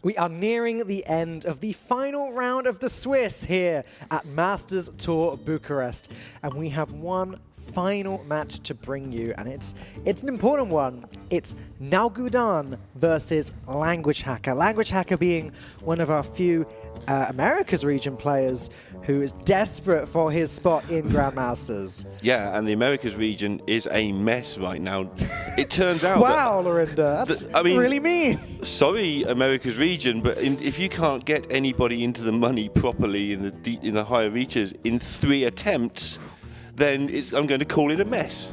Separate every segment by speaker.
Speaker 1: We are nearing the end of the final round of the Swiss here at Masters Tour Bucharest. And we have one final match to bring you, and it's an important one. It's Nalguidan versus lnguagehackr. lnguagehackr being one of our few Americas region players who is desperate for his spot in Grandmasters.
Speaker 2: Yeah, and the Americas region is a mess right now. It turns out
Speaker 1: wow, Lorinda, that's really mean. Sorry,
Speaker 2: America's region, but if you can't get anybody into the money properly in the higher reaches in 3 attempts, then I'm going to call it a mess.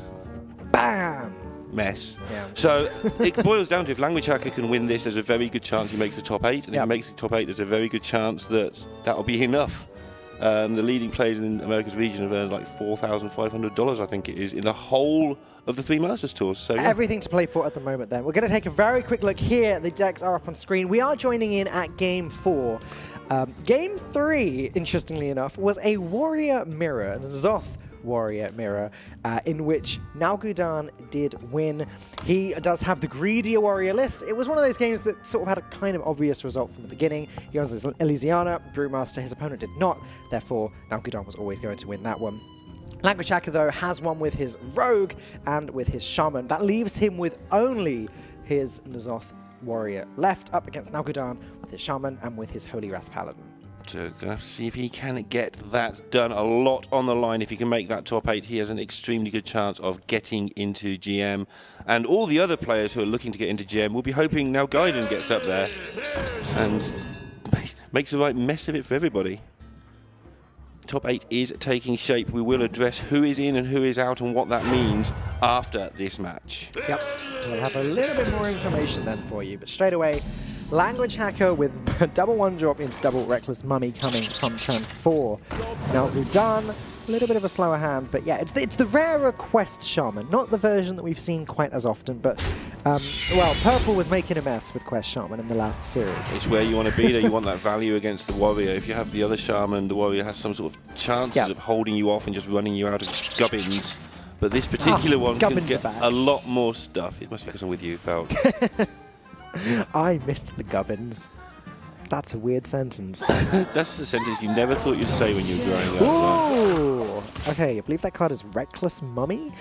Speaker 1: Bam!
Speaker 2: Mess.
Speaker 1: Yeah.
Speaker 2: So it boils down to if lnguagehackr can win this, there's a very good chance he makes the top 8, and if he makes the top 8, there's a very good chance that'll be enough. The leading players in America's region have earned like $4,500, I think it is, in the whole of the 3 Masters Tours. So yeah.
Speaker 1: Everything to play for at the moment then. We're going to take a very quick look here. The decks are up on screen. We are joining in at Game 4. Game 3, interestingly enough, was a Warrior Mirror, a Zoth Warrior Mirror, in which Nalguidan did win. He does have the greedier warrior list. It was one of those games that sort of had a kind of obvious result from the beginning. He was Elysiana, Brewmaster. His opponent did not. Therefore, Nalguidan was always going to win that one. lnguagehackr, though, has won with his Rogue and with his Shaman. That leaves him with only his N'Zoth Warrior left, up against Nalguidan with his Shaman and with his Holy Wrath Paladin.
Speaker 2: So going to have to see if he can get that done. A lot on the line. If he can make that top 8, he has an extremely good chance of getting into GM. And all the other players who are looking to get into GM will be hoping Nalguidan gets up there and makes the right mess of it for everybody. Top 8 is taking shape. We will address who is in and who is out and what that means after this match.
Speaker 1: Yep, we'll have a little bit more information then for you, but straight away, lnguagehackr with double 1-drop into double Reckless Mummy coming from turn 4. Nalguidan, a little bit of a slower hand, but yeah, it's the rarer Quest Shaman, not the version that we've seen quite as often, but well, Purple was making a mess with Quest Shaman in the last series.
Speaker 2: It's where you want to be there. You want that value against the Warrior. If you have the other Shaman, the Warrior has some sort of chances of holding you off and just running you out of gubbins. But this particular one can get a lot more stuff. It must be because I'm with you, Val.
Speaker 1: I missed the gubbins. That's a weird sentence.
Speaker 2: That's a sentence you never thought you'd say when you were growing up.
Speaker 1: Ooh! Okay, I believe that card is Reckless Mummy.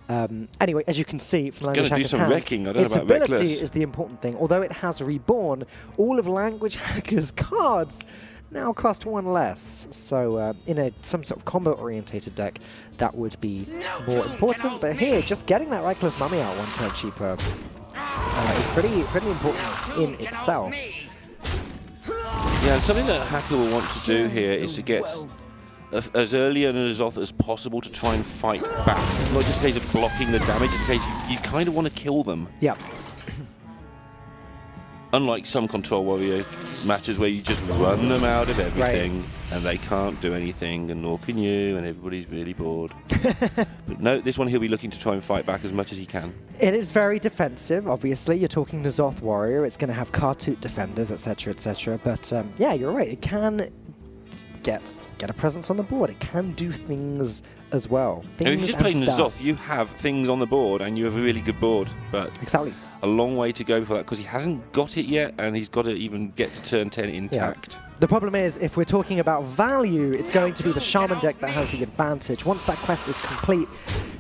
Speaker 1: Anyway, as you can see from
Speaker 2: Going to do some wrecking. I don't know about
Speaker 1: its ability
Speaker 2: Reckless.
Speaker 1: is the important thing. Although it has reborn, all of lnguagehackr's cards now cost 1 less. So in some sort of combo-orientated deck, that would be more important. But here, just getting that Reckless Mummy out 1 turn cheaper is pretty important in itself.
Speaker 2: Yeah, something that Hacker will want to do here is to get as early an N'Zoth as possible to try and fight back. It's not just a case of blocking the damage, it's a case you kind of want to kill them.
Speaker 1: Yeah.
Speaker 2: Unlike some Control Warrior matches where you just run them out of everything and they can't do anything, and nor can you, and everybody's really bored. But no, this one he'll be looking to try and fight back as much as he can.
Speaker 1: It is very defensive, obviously. You're talking N'Zoth Warrior. It's going to have Kartut defenders, etc., etc. But yeah, you're right. It can get a presence on the board. It can do things as well.
Speaker 2: If you just play N'Zoth, you have things on the board and you have a really good board. But
Speaker 1: exactly.
Speaker 2: A long way to go for that because he hasn't got it yet, and he's got to even get to turn 10 intact.
Speaker 1: Yeah. The problem is, if we're talking about value, it's going to be the Shaman deck that has the advantage. Once that quest is complete,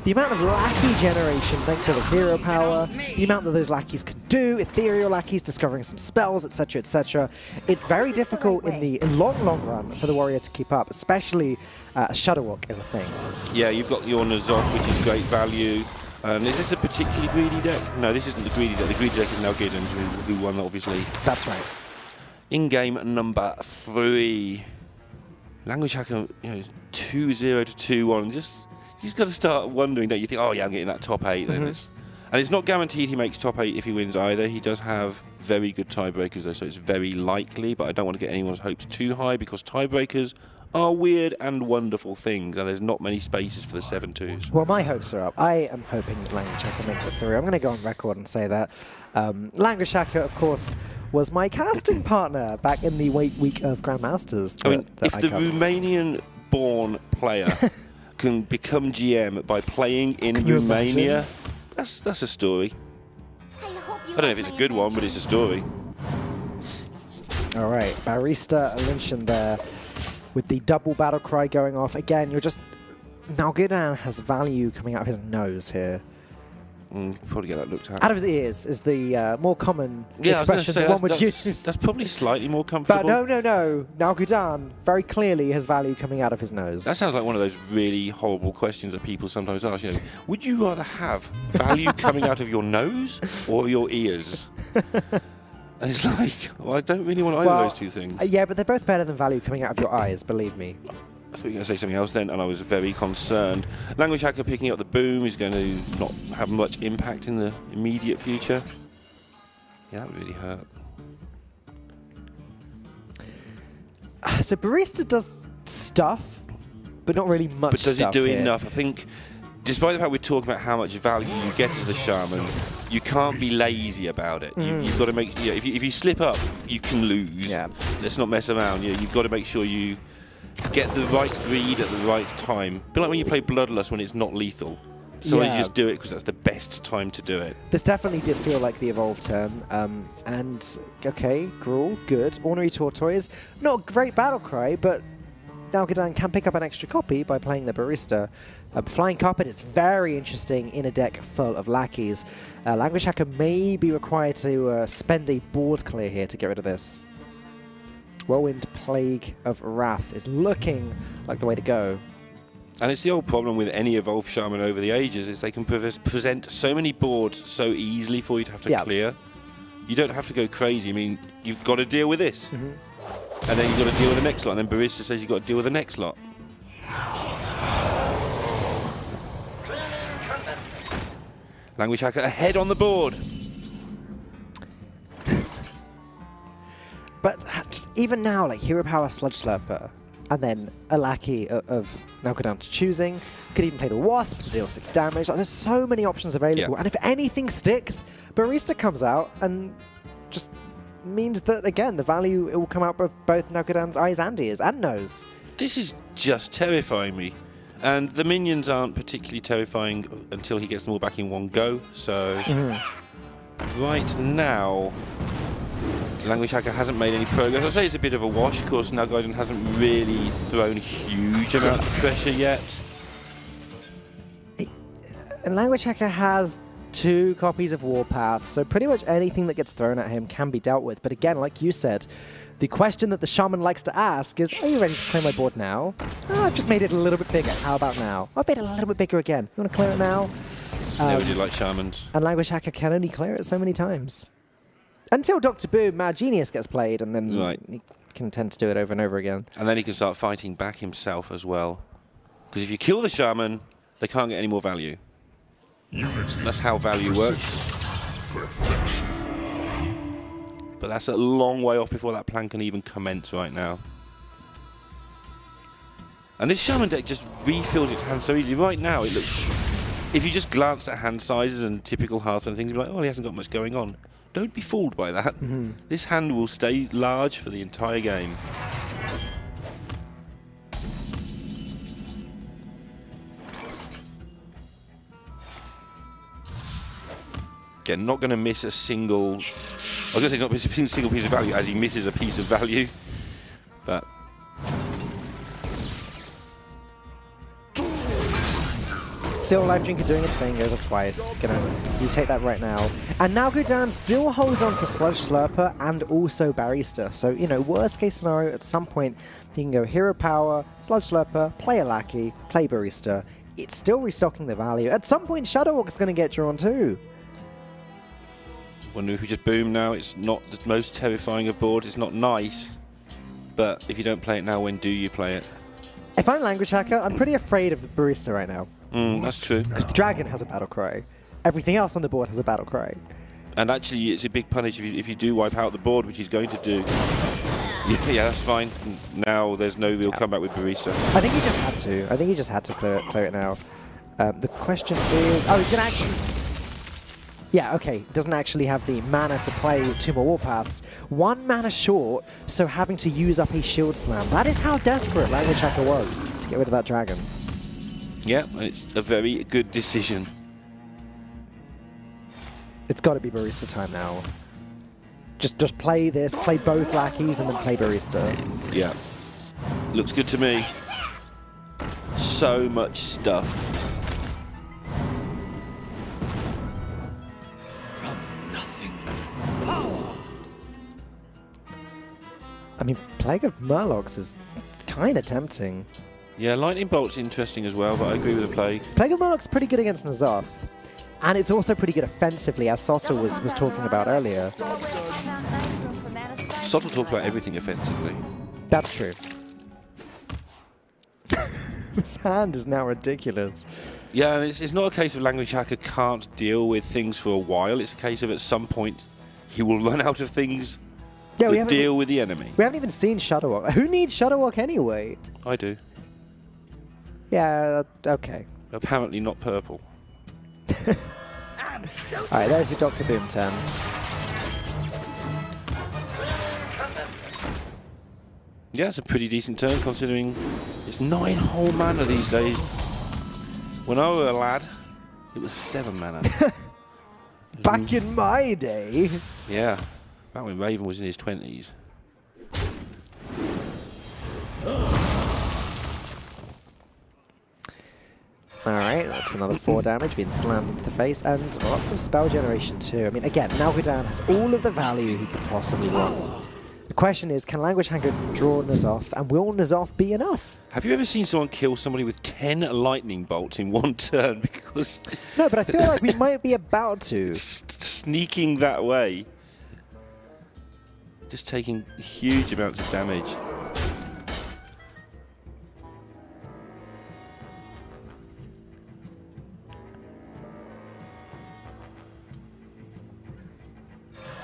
Speaker 1: the amount of lackey generation, thanks to the hero power, the amount that those lackeys can do, ethereal lackeys discovering some spells, etc., etc. It's very difficult in the long run for the Warrior to keep up, especially Shadowwalk is a thing.
Speaker 2: Yeah, you've got your N'Zoth, which is great value. Is this a particularly greedy deck? No, this isn't the greedy deck. The greedy deck is Nalguidan's, who won, obviously.
Speaker 1: That's right.
Speaker 2: In game number 3, lnguagehackr, 2-0 to 2-1. You've got to start wondering, don't you? Think, oh yeah, I'm getting that top 8. Then and it's not guaranteed he makes top 8 if he wins either. He does have very good tiebreakers though, so it's very likely. But I don't want to get anyone's hopes too high because tiebreakers are weird and wonderful things, and there's not many spaces for the 7-2s.
Speaker 1: Well, my hopes are up. I am hoping that lnguagehackr makes it through. I'm going to go on record and say that. lnguagehackr, of course, was my casting partner back in the week of Grandmasters.
Speaker 2: I mean, if the Romanian-born player can become GM by playing in Romania, that's a story. I don't know if it's a good one, but it's a story.
Speaker 1: All right, Barista Lynchen there with the double battle cry going off. Again, you're just... Nalguidan has value coming out of his nose here.
Speaker 2: Probably get that looked at.
Speaker 1: Out of his ears is the more common expression that one would use.
Speaker 2: That's probably slightly more comfortable.
Speaker 1: But no. Nalguidan very clearly has value coming out of his nose.
Speaker 2: That sounds like one of those really horrible questions that people sometimes ask. You know, would you rather have value coming out of your nose or your ears? And it's like, well, I don't really want either of those two things.
Speaker 1: Yeah, but they're both better than value coming out of your eyes, believe me.
Speaker 2: I thought you were going to say something else then, and I was very concerned. LnguageHackr picking up the boom is going to not have much impact in the immediate future. Yeah, that would really hurt.
Speaker 1: So Barista does stuff, but not really much.
Speaker 2: But does it do
Speaker 1: here.
Speaker 2: enough? I think, despite the fact we're talking about how much value you get as the shaman, you can't be lazy about it. You've got to make. Yeah, if you slip up, you can lose.
Speaker 1: Yeah.
Speaker 2: Let's not mess around. You've got to make sure you get the right greed at the right time. A bit like when you play Bloodlust when it's not lethal. Sometimes you just do it because that's the best time to do it.
Speaker 1: This definitely did feel like the evolve turn. And, okay, Gruul, good. Ornery Tortoise, not a great battle cry, but Nalguidan can pick up an extra copy by playing the Barista. Flying Carpet is very interesting in a deck full of lackeys. LnguageHackr may be required to spend a board clear here to get rid of this. Whirlwind Plague of Wrath is looking like the way to go.
Speaker 2: And it's the old problem with any evolved shaman over the ages is they can present so many boards so easily for you to have to clear. You don't have to go crazy. I mean, you've got to deal with this. And then you've got to deal with the next lot. And then Barista says you've got to deal with the next lot. LnguageHackr ahead on the board.
Speaker 1: But even now, like Hero Power Sludge Slurper, and then a lackey of Nalguidan's choosing, could even play the Wasp to deal 6 damage. Like, there's so many options available. And if anything sticks, Barista comes out and just means that, again, the value it will come out of both Nalguidan's eyes and ears and nose.
Speaker 2: This is just terrifying me. And the minions aren't particularly terrifying until he gets them all back in one go. So right now, LnguageHackr hasn't made any progress. I'd say it's a bit of a wash. Of course, Nalguidan hasn't really thrown huge amounts of pressure yet.
Speaker 1: And LnguageHackr has 2 copies of Warpath, so pretty much anything that gets thrown at him can be dealt with. But again, like you said, the question that the shaman likes to ask is, are you ready to clear my board now? Oh, I've just made it a little bit bigger. How about now? I've made it a little bit bigger again. You want to clear it now?
Speaker 2: Never did like shamans.
Speaker 1: And LnguageHackr can only clear it so many times. Until Dr. Boom, Mad Genius gets played, and then he can tend to do it over and over again.
Speaker 2: And then he can start fighting back himself as well. Because if you kill the shaman, they can't get any more value. That's how value works. But that's a long way off before that plan can even commence right now. And this shaman deck just refills its hand so easily. Right now, it looks... If you just glanced at hand sizes and typical Hearthstone things, you'd be like, oh, he hasn't got much going on. Don't be fooled by that. This hand will stay large for the entire game. Again, not going to miss a single... I was going to say not miss a single piece of value as he misses a piece of value. But...
Speaker 1: Still, Life Drinker doing its thing, goes up twice. You take that right now. And Nalguidan still holds on to Sludge Slurper and also Barista. So, you know, worst case scenario, at some point, you can go Hero Power, Sludge Slurper, play a Lackey, play Barista. It's still restocking the value. At some point, Shadow Walk's going to get drawn too.
Speaker 2: Wonder if we just boom now. It's not the most terrifying of boards. It's not nice. But if you don't play it now, when do you play it?
Speaker 1: If I'm LnguageHackr, I'm pretty afraid of the Barista right now.
Speaker 2: That's true.
Speaker 1: Because the Dragon has a battle cry. Everything else on the board has a battle cry.
Speaker 2: And actually, it's a big punish if you do wipe out the board, which he's going to do. Yeah, that's fine. Now there's no real comeback with Barista.
Speaker 1: I think he just had to. I think he just had to clear it now. The question is... Oh, he's going to actually... Yeah, okay. Doesn't actually have the mana to play 2 more Warpaths. 1 mana short, so having to use up a Shield Slam. That is how desperate LnguageHackr was to get rid of that Dragon.
Speaker 2: Yeah, it's a very good decision.
Speaker 1: It's got to be Barista time now. Just play this, play both lackeys, and then play barista.
Speaker 2: Yeah. Looks good to me. So much stuff.
Speaker 1: I mean, Plague of Murlocs is kind of tempting.
Speaker 2: Yeah, Lightning Bolt's interesting as well, but I agree with the Plague.
Speaker 1: Plague of Murloc's pretty good against N'Zoth. And it's also pretty good offensively, as Sotta was talking about earlier.
Speaker 2: Sotta talks about everything offensively.
Speaker 1: That's true. This hand is now ridiculous.
Speaker 2: Yeah, and it's not a case of Language Hacker can't deal with things for a while. It's a case of at some point he will run out of things that deal with the enemy.
Speaker 1: We haven't even seen Shadowwalk. Who needs Shadowwalk anyway?
Speaker 2: I do.
Speaker 1: Yeah, okay.
Speaker 2: Apparently not purple.
Speaker 1: Alright, there's your Dr. Boom turn.
Speaker 2: Yeah, it's a pretty decent turn considering it's 9 whole mana these days. When I was a lad, it was 7 mana.
Speaker 1: Back in my day.
Speaker 2: Yeah, back when Raven was in his 20s.
Speaker 1: Alright, that's another 4 damage being slammed into the face, and lots of spell generation too. I mean, again, Nalguidan has all of the value he could possibly want. The question is, can Language Hacker draw N'Zoth, and will N'Zoth be enough?
Speaker 2: Have you ever seen someone kill somebody with 10 lightning bolts in one turn? Because
Speaker 1: no, but I feel like we might be about to.
Speaker 2: Sneaking that way. Just taking huge amounts of damage.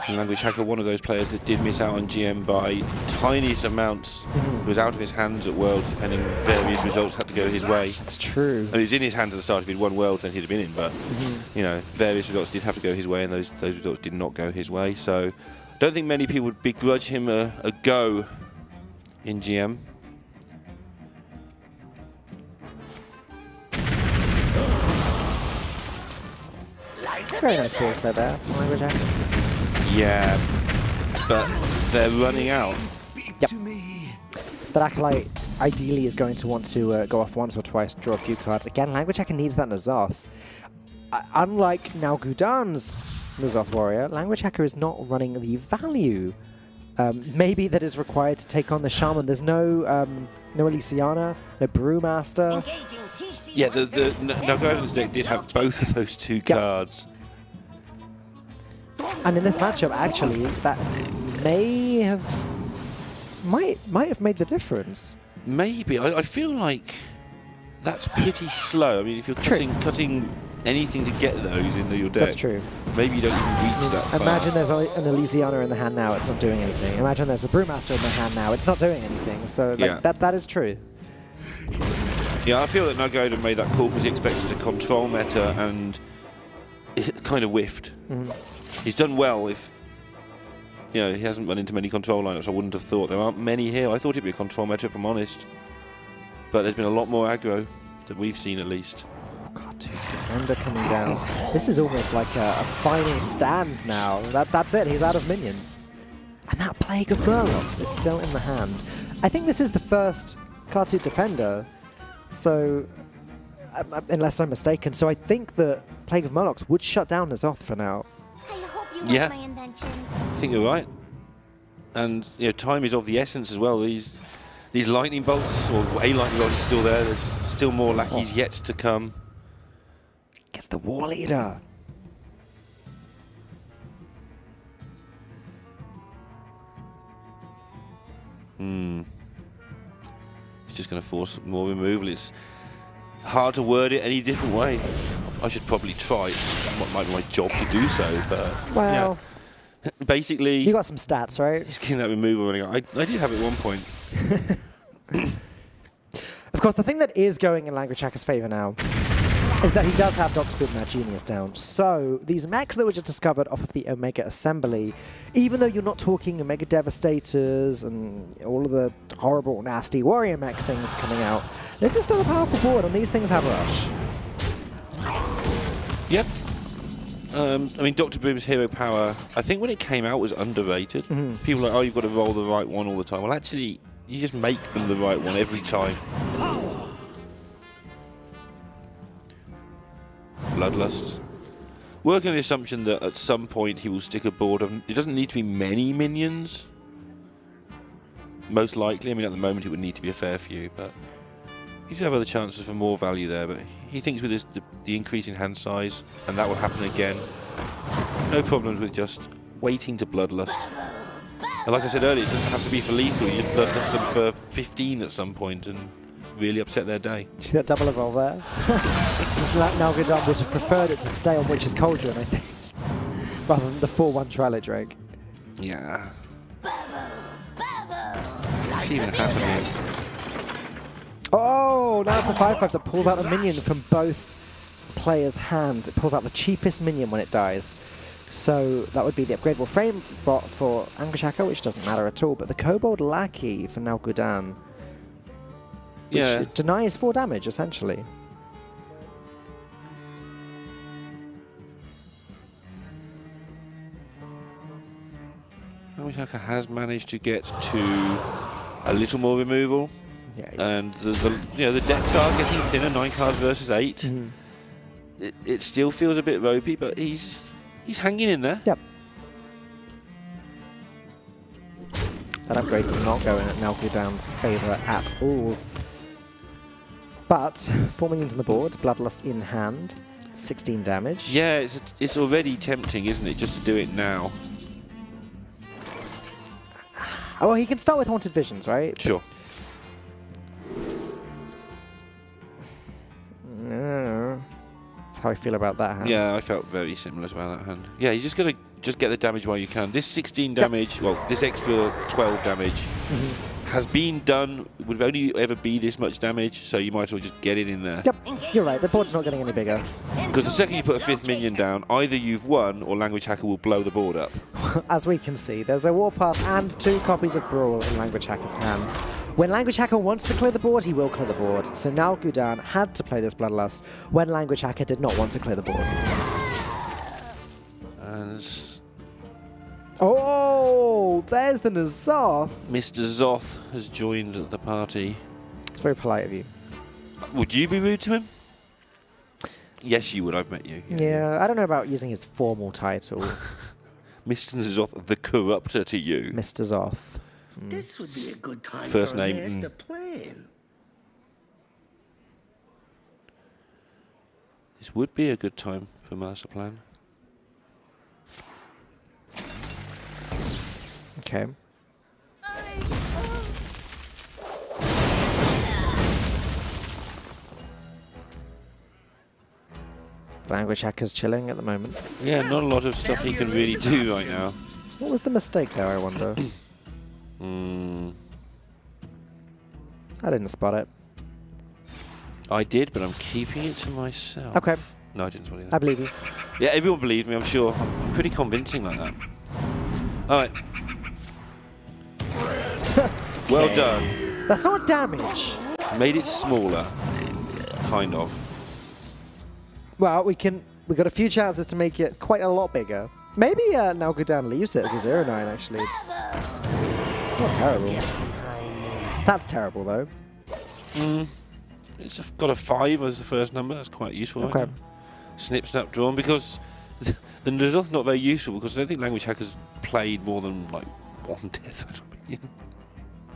Speaker 2: Language Hacker, one of those players that did miss out on GM by tiniest amounts. It was out of his hands at Worlds, depending on various results had to go his way.
Speaker 1: That's true.
Speaker 2: I mean, it was in his hands at the start. If he'd won Worlds, then he'd have been in. But you know, various results did have to go his way, and those results did not go his way. So, don't think many people would begrudge him a go in GM.
Speaker 1: Very nice ball play there, Language Hacker.
Speaker 2: Yeah, but they're running out.
Speaker 1: Yep. But Acolyte ideally is going to want to go off once or twice, draw a few cards. Again, Language Hacker needs that N'Zoth. Unlike Nalguidan's N'Zoth Warrior, Language Hacker is not running the value maybe that is required to take on the Shaman. There's no Elysiana, no Brewmaster.
Speaker 2: Yeah, the Nalguidan's deck did have both of those 2 cards.
Speaker 1: And in this matchup, actually, that might have made the difference.
Speaker 2: Maybe. I feel like that's pretty slow. I mean, if you're cutting anything to get those into your deck,
Speaker 1: that's true.
Speaker 2: Maybe you don't even reach that far.
Speaker 1: Imagine there's an Elysiana in the hand now, it's not doing anything. Imagine there's a Brewmaster in the hand now, it's not doing anything. So like, that is true.
Speaker 2: Yeah, I feel that Nalguidan made that call because he expected a control meta and it kind of whiffed. He's done well if, you know, he hasn't run into many control lineups. I wouldn't have thought. There aren't many here. I thought it'd be a control meta, if I'm honest. But there's been a lot more aggro that we've seen, at least.
Speaker 1: Oh god, dude, Defender coming down. This is almost like a final stand now. That's it, he's out of minions. And that Plague of Murlocs is still in the hand. I think this is the first card-suit Defender, so, unless I'm mistaken. So I think that Plague of Murlocs would shut down N'Zoth for now.
Speaker 2: Yeah, I think you're right. And you know, time is of the essence as well. These lightning bolts, or a lightning bolt is still there. There's still more lackeys yet to come.
Speaker 1: Gets the War Leader.
Speaker 2: He's just going to force more removal. It's hard to word it any different way. I should probably try. It might be my job to do so, but
Speaker 1: well,
Speaker 2: yeah. Basically,
Speaker 1: you got some stats, right?
Speaker 2: He's getting that removal running out. I did have it at one point.
Speaker 1: Of course, the thing that is going in Language Hacker's favor now is that he does have Dr. Boom Mad Genius down. So these mechs that were just discovered off of the Omega Assembly, even though you're not talking Omega Devastators and all of the horrible, nasty Warrior mech things coming out, this is still a powerful board, and these things have rush.
Speaker 2: Yep. I mean, Dr. Boom's hero power, I think when it came out, was underrated. People are like, oh, you've got to roll the right one all the time. Well, actually, you just make them the right one every time. Bloodlust. Working on the assumption that at some point he will stick a board of... It doesn't need to be many minions. Most likely. I mean, at the moment it would need to be a fair few, but... You do have other chances for more value there, but he thinks with the increase in hand size, and that will happen again. No problems with just waiting to Bloodlust. And like I said earlier, it doesn't have to be for lethal. You just Bloodlust them for 15 at some point and really upset their day.
Speaker 1: Did you see that double evolve there? Nalguidan would have preferred it to stay on Witch's Cauldron, I think, rather than the 4-1 Trailer Drake.
Speaker 2: Yeah. What's even happening?
Speaker 1: Oh, now it's a 5-5 that pulls out a minion from both players' hands. It pulls out the cheapest minion when it dies. So that would be the upgradable frame bot for Anguish-Hackr, which doesn't matter at all. But the Kobold Lackey for Nalguidan, which denies 4 damage, essentially.
Speaker 2: Anguish-Hackr has managed to get to a little more removal.
Speaker 1: Yeah,
Speaker 2: and the decks are getting thinner, 9 cards versus 8. It still feels a bit ropey, but he's hanging in there.
Speaker 1: Yep. That upgrade did not go in at Nalguidan's favour at all. But 4 minions on the board, Bloodlust in hand, 16 damage.
Speaker 2: Yeah, it's already tempting, isn't it, just to do it now.
Speaker 1: Oh, well, he can start with Haunted Visions, right?
Speaker 2: Sure.
Speaker 1: That's how I feel about that hand.
Speaker 2: Yeah, I felt very similar about that hand. Yeah, you just got to get the damage while you can. This 16 damage, well, this extra 12 damage has been done. It would only ever be this much damage, so you might as well just get it in there.
Speaker 1: Yep, you're right. The board's not getting any bigger.
Speaker 2: Because the second you put a 5th minion down, either you've won or Language-Hackr will blow the board up.
Speaker 1: As we can see, there's a Warpath and 2 copies of Brawl in Language-Hackr's hand. When Language-Hackr wants to clear the board, he will clear the board. So Nalguidan had to play this Bloodlust when Language-Hackr did not want to clear the board.
Speaker 2: And
Speaker 1: oh, there's the N'Zoth.
Speaker 2: Mr. Zoth has joined the party.
Speaker 1: It's very polite of you.
Speaker 2: Would you be rude to him? Yes, you would. I've met you.
Speaker 1: Yeah, I don't know about using his formal title.
Speaker 2: Mr. N'Zoth, the Corrupter to you.
Speaker 1: Mr. Zoth.
Speaker 3: This would be a good time
Speaker 2: First
Speaker 3: for
Speaker 2: name,
Speaker 3: a master plan.
Speaker 2: This would be a good time for master plan.
Speaker 1: Okay. Language-Hackr's chilling at the moment.
Speaker 2: Yeah, not a lot of stuff he can really do right now.
Speaker 1: What was the mistake there, I wonder? I didn't spot it.
Speaker 2: I did, but I'm keeping it to myself.
Speaker 1: Okay,
Speaker 2: No, I didn't spot it.
Speaker 1: I believe you.
Speaker 2: Yeah, everyone believed me, I'm sure. I'm pretty convincing like that. Alright. Well done.
Speaker 1: That's not damage.
Speaker 2: Made it smaller. Kind of.
Speaker 1: Well, we've got a few chances to make it quite a lot bigger. Maybe Nalguidan leaves it as a 0-9, actually. It's not terrible. That's terrible, though.
Speaker 2: It's got a 5 as the first number. That's quite useful.
Speaker 1: Okay.
Speaker 2: Right? Snip, snap, drawn. Because the N'Zoth's not very useful because I don't think Language-Hackr's played more than like 1 death.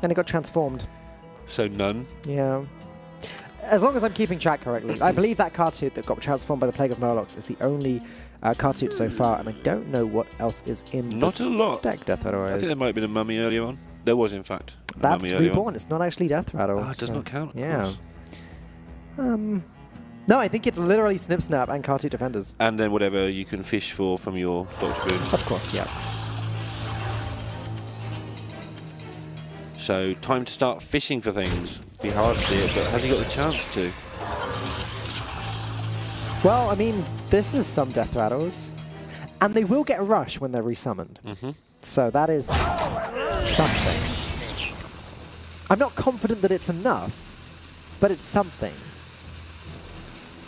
Speaker 1: And it got transformed.
Speaker 2: So none.
Speaker 1: Yeah. As long as I'm keeping track correctly. I believe that card suit that got transformed by the Plague of Murlocs is the only card suit so far, and I don't know what else is in
Speaker 2: Not a lot.
Speaker 1: deck, Death Rattle.
Speaker 2: I think there might have been a mummy earlier on. There was, in fact.
Speaker 1: That's
Speaker 2: mummy earlier
Speaker 1: Reborn.
Speaker 2: on.
Speaker 1: It's not actually Death Rattle.
Speaker 2: Oh, it does not count. Of
Speaker 1: yeah.
Speaker 2: course.
Speaker 1: No, I think it's literally Snip Snap and card suit defenders.
Speaker 2: And then whatever you can fish for from your Dr. Boom.
Speaker 1: Of course, yeah.
Speaker 2: So time to start fishing for things. Be hard to see it, but has he got the chance to?
Speaker 1: Well, I mean, this is some Death Rattles. And they will get a rush when they're resummoned. So that is something. I'm not confident that it's enough, but it's something.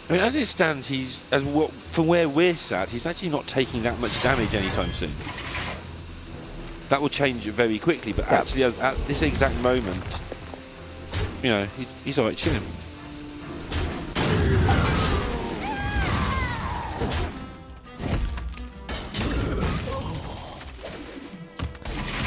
Speaker 2: I mean, as it stands, from where we're sat, he's actually not taking that much damage anytime soon. That will change very quickly, but actually at this exact moment, you know, he's alright chilling.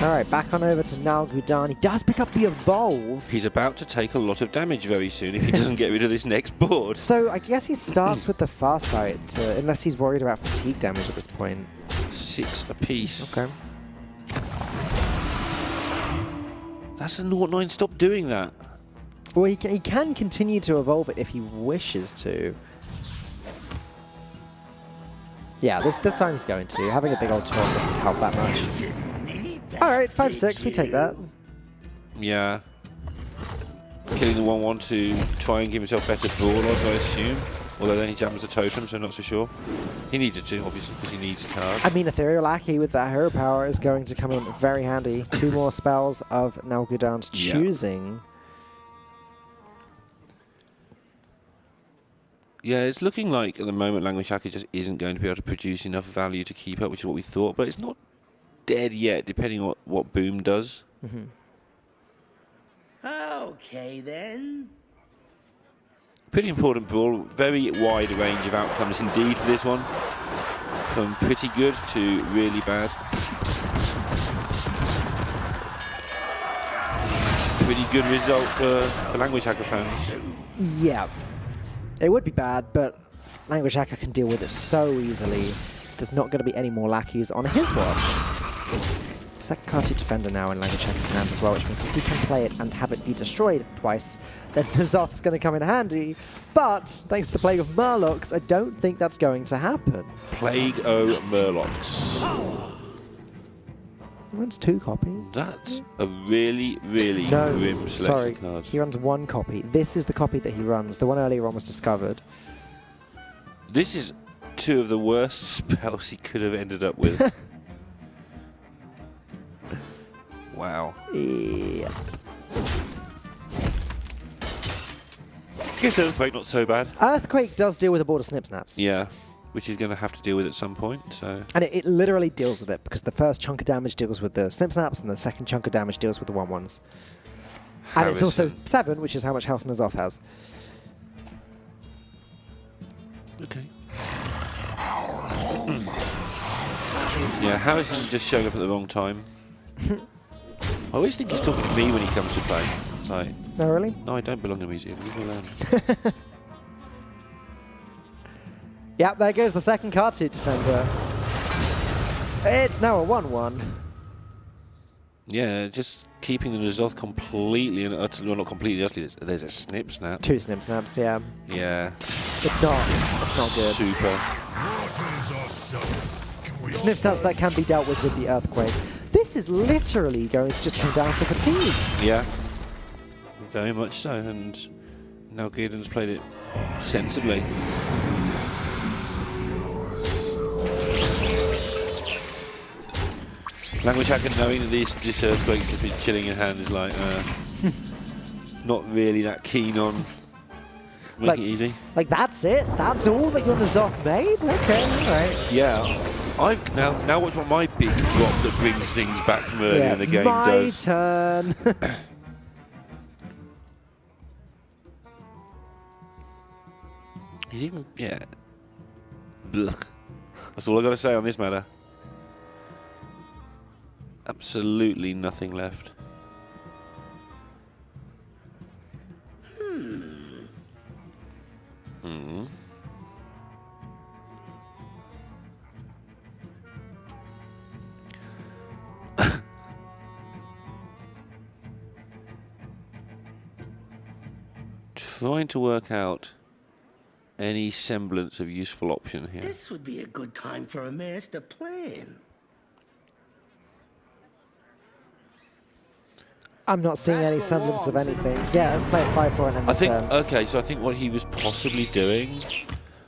Speaker 1: Alright, back on over to Nalguidan. He does pick up the Evolve.
Speaker 2: He's about to take a lot of damage very soon if he doesn't get rid of this next board.
Speaker 1: So I guess he starts with the Farsight, unless he's worried about fatigue damage at this point.
Speaker 2: 6 apiece.
Speaker 1: Okay.
Speaker 2: That's a 0-9. Stop doing that.
Speaker 1: Well, he can continue to evolve it if he wishes to. Yeah, this time he's going to. Having a big old taunt doesn't help that much. Alright, 5-6, we take that.
Speaker 2: Yeah. Killing the 1-1 to try and give himself better brawl odds, I assume. Although then he jams the totem, so not so sure. He needed to, obviously, because he needs cards.
Speaker 1: I mean, Ethereal Lackey with that hero power is going to come in very handy. 2 more spells of Nalguidan's choosing.
Speaker 2: Yeah, it's looking like at the moment lnguagehackr just isn't going to be able to produce enough value to keep up, which is what we thought, but it's not dead yet, depending on what Boom does.
Speaker 3: Okay, then.
Speaker 2: Pretty important brawl, very wide range of outcomes indeed for this one. From pretty good to really bad. Pretty good result for lnguagehackr fans.
Speaker 1: Yeah. It would be bad, but lnguagehackr can deal with it so easily. There's not going to be any more lackeys on his watch. Second card to Defender now in lnguagehackr's hand as well, which means if he can play it and have it be destroyed twice, then N'Zoth's going to come in handy. But, thanks to the Plague of Murlocs, I don't think that's going to happen.
Speaker 2: Plague o' Murlocs.
Speaker 1: He runs 2 copies.
Speaker 2: That's a really, really grim selection card.
Speaker 1: He runs 1 copy. This is the copy that he runs. The one earlier on was discovered.
Speaker 2: This is 2 of the worst spells he could have ended up with. Wow.
Speaker 1: Yeah.
Speaker 2: Guess Earthquake not so bad.
Speaker 1: Earthquake does deal with a border snip snaps.
Speaker 2: Yeah, which he's going to have to deal with at some point. So.
Speaker 1: And it literally deals with it, because the first chunk of damage deals with the snip snaps, and the second chunk of damage deals with the 1-1s. And it's also 7, which is how much health N'Zoth has.
Speaker 2: Okay. Yeah, Harrison's just showing up at the wrong time. I always think he's talking to me when he comes to play. Like,
Speaker 1: No, really?
Speaker 2: no, I don't belong in the museum. Leave me alone.
Speaker 1: Yep, there goes the second card suit Defender. It's now a 1-1.
Speaker 2: Yeah, just keeping the N'Zoth completely and utterly, well, not completely utterly. There's a snip snap.
Speaker 1: 2 snip snaps, yeah.
Speaker 2: Yeah.
Speaker 1: It's not good.
Speaker 2: Super.
Speaker 1: Snip snaps that can be dealt with the Earthquake. This is literally going to just come down to fatigue.
Speaker 2: Yeah. Very much so, and Nalguidan's played it sensibly. lnguagehackr knowing that this Earthquake's just been chilling in hand is like, not really that keen on making it easy.
Speaker 1: Like, that's it? That's all that your N'Zoth made? Okay, alright.
Speaker 2: Yeah. I've now watch what my big drop that brings things back from earlier in the game does.
Speaker 1: My turn.
Speaker 2: He's even, Blech. That's all I got to say on this matter. Absolutely nothing left. Trying to work out any semblance of useful option here.
Speaker 3: This would be a good time for a master plan.
Speaker 1: I'm not seeing any semblance of anything. Yeah, let's play it 5-4 and end the turn.
Speaker 2: Okay, so I think what he was possibly doing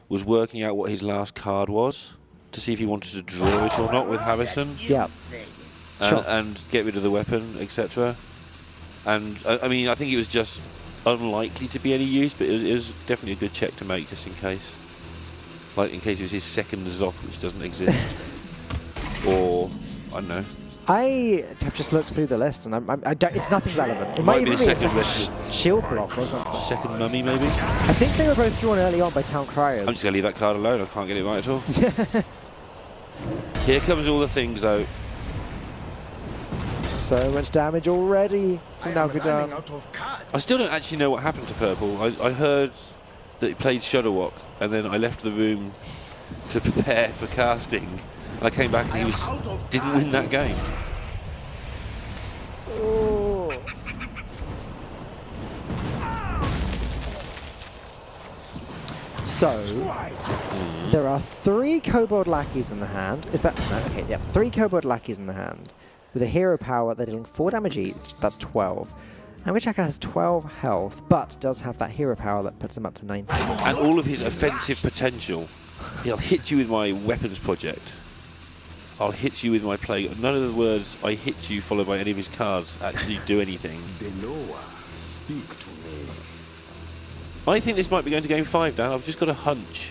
Speaker 2: was working out what his last card was to see if he wanted to draw it or not with Harrison.
Speaker 1: Yeah.
Speaker 2: And get rid of the weapon, etc. And I mean, I think he was just unlikely to be any use, but it was definitely a good check to make just in case. Like in case it was his second Zoth, which doesn't exist. Or, I don't know.
Speaker 1: I have just looked through the list, and I don't, it's nothing relevant. It
Speaker 2: Might be
Speaker 1: even
Speaker 2: the
Speaker 1: be
Speaker 2: second
Speaker 1: like shield block or something.
Speaker 2: Second mummy, maybe?
Speaker 1: I think they were both drawn early on by Town Criers.
Speaker 2: I'm just going to leave that card alone. I can't get it right at all. Here comes all the things, though.
Speaker 1: So much damage already from Nalguidan.
Speaker 2: I still don't actually know what happened to Purple. I heard that he played Shudderwock, and then I left the room to prepare for casting. I came back and he didn't win that game.
Speaker 1: Oh. So, there are 3 Kobold Lackeys in the hand. Is that... No, okay, yeah. 3 Kobold Lackeys in the hand. With a hero power, they're dealing 4 damage each. That's 12. Nalguidan has 12 health, but does have that hero power that puts him up to 19.
Speaker 2: And all of his offensive potential. He'll hit you with my weapons project. I'll hit you with my plague. None of the words "I hit you" followed by any of his cards actually do anything.
Speaker 3: Speak to me.
Speaker 2: I think this might be going to game 5, Dan. I've just got a hunch.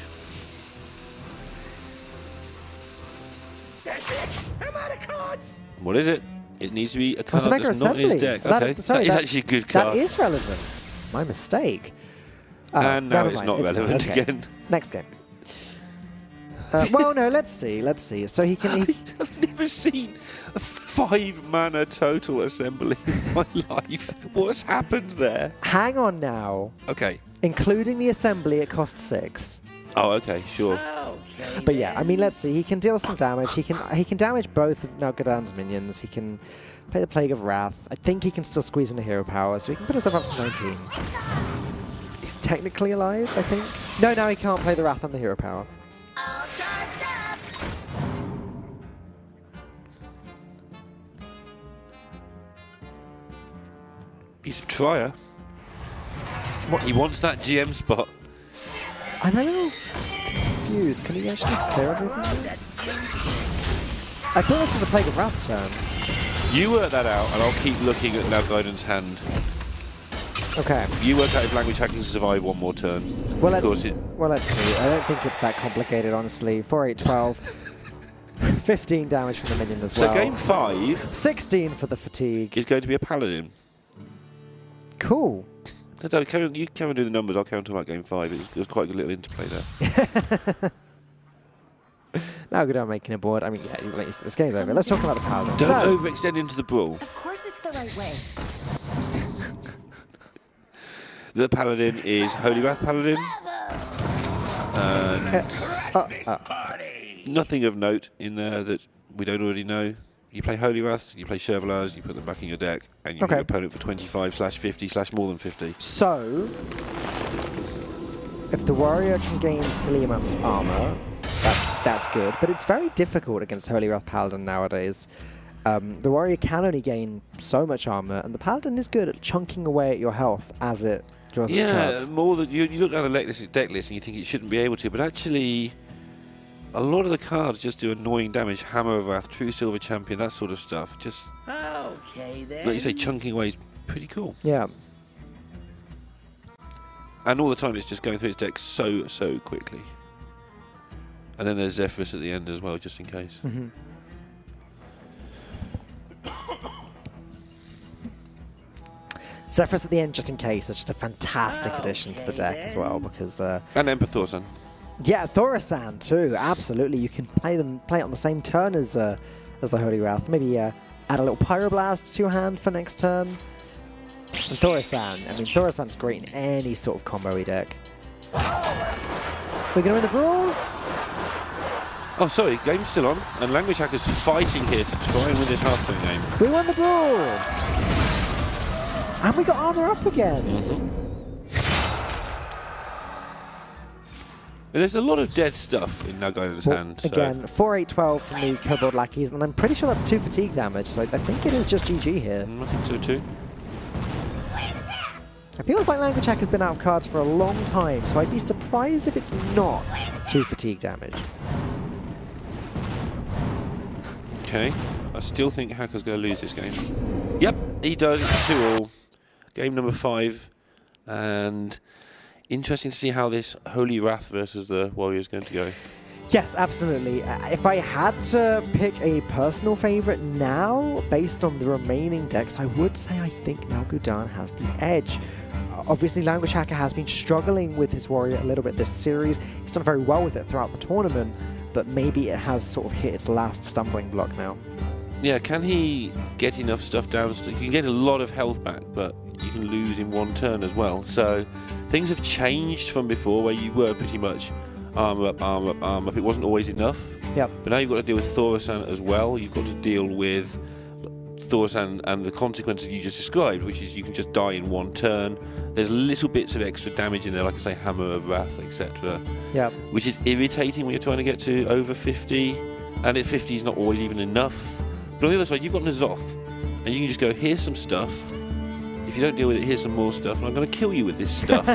Speaker 3: That's it. I'm out of cards.
Speaker 2: What is it? It needs to be a card
Speaker 1: Mega
Speaker 2: that's not in his
Speaker 1: Assembly.
Speaker 2: deck.
Speaker 1: That-
Speaker 2: Okay,
Speaker 1: sorry,
Speaker 2: that is actually a good card.
Speaker 1: That is relevant. My mistake.
Speaker 2: And now
Speaker 1: never
Speaker 2: it's
Speaker 1: mind,
Speaker 2: not relevant
Speaker 1: okay.
Speaker 2: again.
Speaker 1: Next game. Well, no, let's see. Let's see. So he can...
Speaker 2: I've never seen a 5 mana total assembly in my life. What's happened there?
Speaker 1: Hang on now.
Speaker 2: Okay.
Speaker 1: Including the assembly, it costs 6.
Speaker 2: Oh, okay, sure.
Speaker 3: Okay.
Speaker 1: But yeah, I mean, let's see. He can deal some damage. He can damage both of Nalguidan's minions. He can play the Plague of Wrath. I think he can still squeeze into hero power, so he can put himself up to 19. He's technically alive, I think. No, now he can't play the Wrath on the hero power.
Speaker 2: He's a trier.
Speaker 1: What?
Speaker 2: He wants that GM spot.
Speaker 1: I'm a little confused. Can he actually clear everything? I thought this was a Plague of Wrath turn.
Speaker 2: You work that out, and I'll keep looking at Nalguidan's hand.
Speaker 1: Okay.
Speaker 2: You work out if language hacking can survive one more turn.
Speaker 1: Well,
Speaker 2: Of course
Speaker 1: let's see. I don't think it's that complicated, honestly. 4, 8, 12. 15 damage from the minion as well.
Speaker 2: So game 5
Speaker 1: 16 for the fatigue.
Speaker 2: is going to be a paladin.
Speaker 1: Cool.
Speaker 2: You come and do the numbers. I'll count them out game 5. It was quite a good little interplay there.
Speaker 1: Now good on making a board. I mean, yeah, like you said, this game's over. Let's talk about the paladin.
Speaker 2: Don't
Speaker 1: So,
Speaker 2: overextend into the brawl.
Speaker 4: Of course it's the right way.
Speaker 2: The paladin is Holy Wrath Paladin. And nothing of note in there that we don't already know. You play Holy Wrath, you play Chevelars, you put them back in your deck, and you hit your opponent for 25/50/ more than 50.
Speaker 1: So, if the warrior can gain silly amounts of armor, that's good. But it's very difficult against Holy Wrath Paladin nowadays. The warrior can only gain so much armor, and the paladin is good at chunking away at your health as it draws its cards.
Speaker 2: Yeah, more than you look down the deck list and you think it shouldn't be able to, but actually, a lot of the cards just do annoying damage. Hammer of Wrath, True Silver Champion, that sort of stuff. Just
Speaker 3: Okay then.
Speaker 2: like you say, chunking away is pretty cool.
Speaker 1: Yeah.
Speaker 2: And all the time, it's just going through its deck so quickly. And then there's Zephyrus at the end as well, just in case.
Speaker 1: Mm-hmm. Zephyrus at the end, just in case. It's just a fantastic addition to the deck as well, because...
Speaker 2: And Empathorzan.
Speaker 1: yeah, Thorisan too, absolutely. You can play it on the same turn as the Holy Wrath. Maybe add a little Pyroblast to your hand for next turn. And Thorisan, I mean, Thorisan's great in any sort of combo-y deck. We're going to win the brawl?
Speaker 2: Oh, sorry, game's still on. And Language Hacker's fighting here to try and win this Hearthstone game.
Speaker 1: We won the brawl! And we got armor up again!
Speaker 2: There's a lot of dead stuff in Nalguidan's hand.
Speaker 1: Again, 4, 8, 12 from the Kobold Lackeys, and I'm pretty sure that's 2 fatigue damage, so I think it is just GG here.
Speaker 2: I think so too.
Speaker 1: It feels like Language Hack has been out of cards for a long time, so I'd be surprised if it's not 2 fatigue damage.
Speaker 2: Okay, I still think Hacker's going to lose this game. Yep, he does. It's 2-all. Game number 5. And interesting to see how this Holy Wrath versus the Warrior is going to go.
Speaker 1: Yes, absolutely. If I had to pick a personal favorite now, based on the remaining decks, I would say I think Nalguidan has the edge. Obviously, lnguagehackr has been struggling with his Warrior a little bit this series. He's done very well with it throughout the tournament, but maybe it has sort of hit its last stumbling block now.
Speaker 2: Yeah, can he get enough stuff down? You can get a lot of health back, but you can lose in one turn as well. So things have changed from before, where you were pretty much armor up, armor up, armor up. It wasn't always enough.
Speaker 1: Yep.
Speaker 2: But now you've got to deal with Thaurissan as well. You've got to deal with Thaurissan and the consequences you just described, which is you can just die in one turn. There's little bits of extra damage in there, like I say, Hammer of Wrath, etc.
Speaker 1: Yep.
Speaker 2: Which is irritating when you're trying to get to over 50. And at 50 is not always even enough. But on the other side, you've got N'Zoth, and you can just go, here's some stuff. If you don't deal with it, here's some more stuff, and I'm going to kill you with this stuff.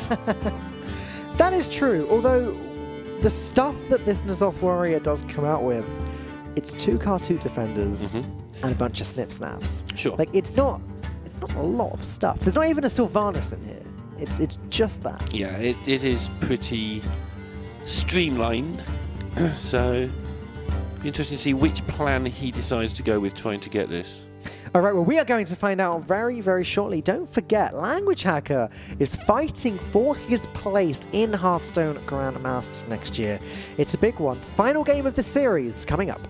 Speaker 1: That is true, although the stuff that this N'Zoth Warrior does come out with, it's 2 Cartoon Defenders and a bunch of Snip Snaps.
Speaker 2: Sure.
Speaker 1: Like, it's not a lot of stuff. There's not even a Sylvanas in here. It's just that.
Speaker 2: Yeah, it is pretty streamlined. So, be interesting to see which plan he decides to go with trying to get this.
Speaker 1: All right, well, we are going to find out very, very shortly. Don't forget, lnguagehackr is fighting for his place in Hearthstone Grandmasters next year. It's a big one. Final game of the series coming up.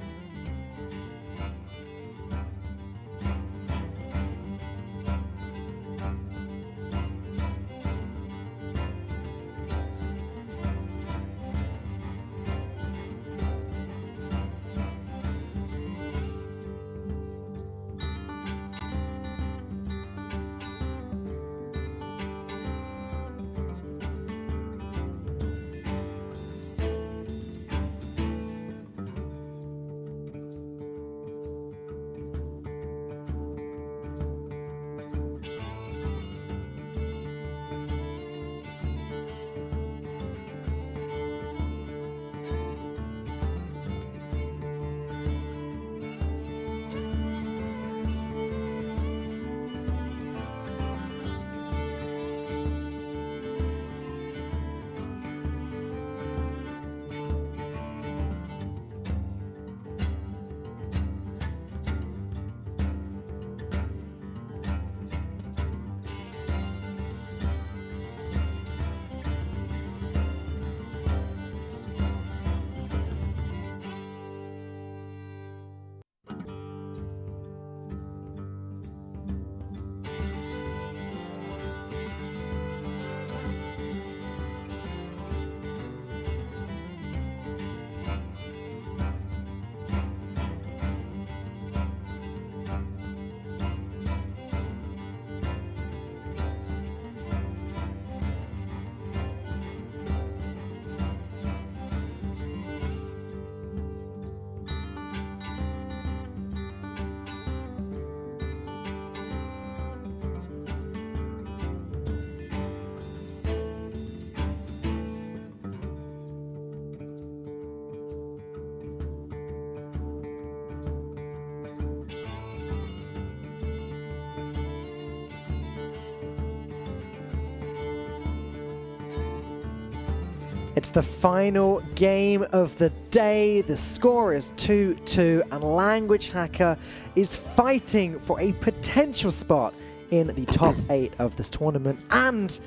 Speaker 1: It's the final game of the day. The score is 2-2, and lnguagehackr is fighting for a potential spot in the top 8 of this tournament, and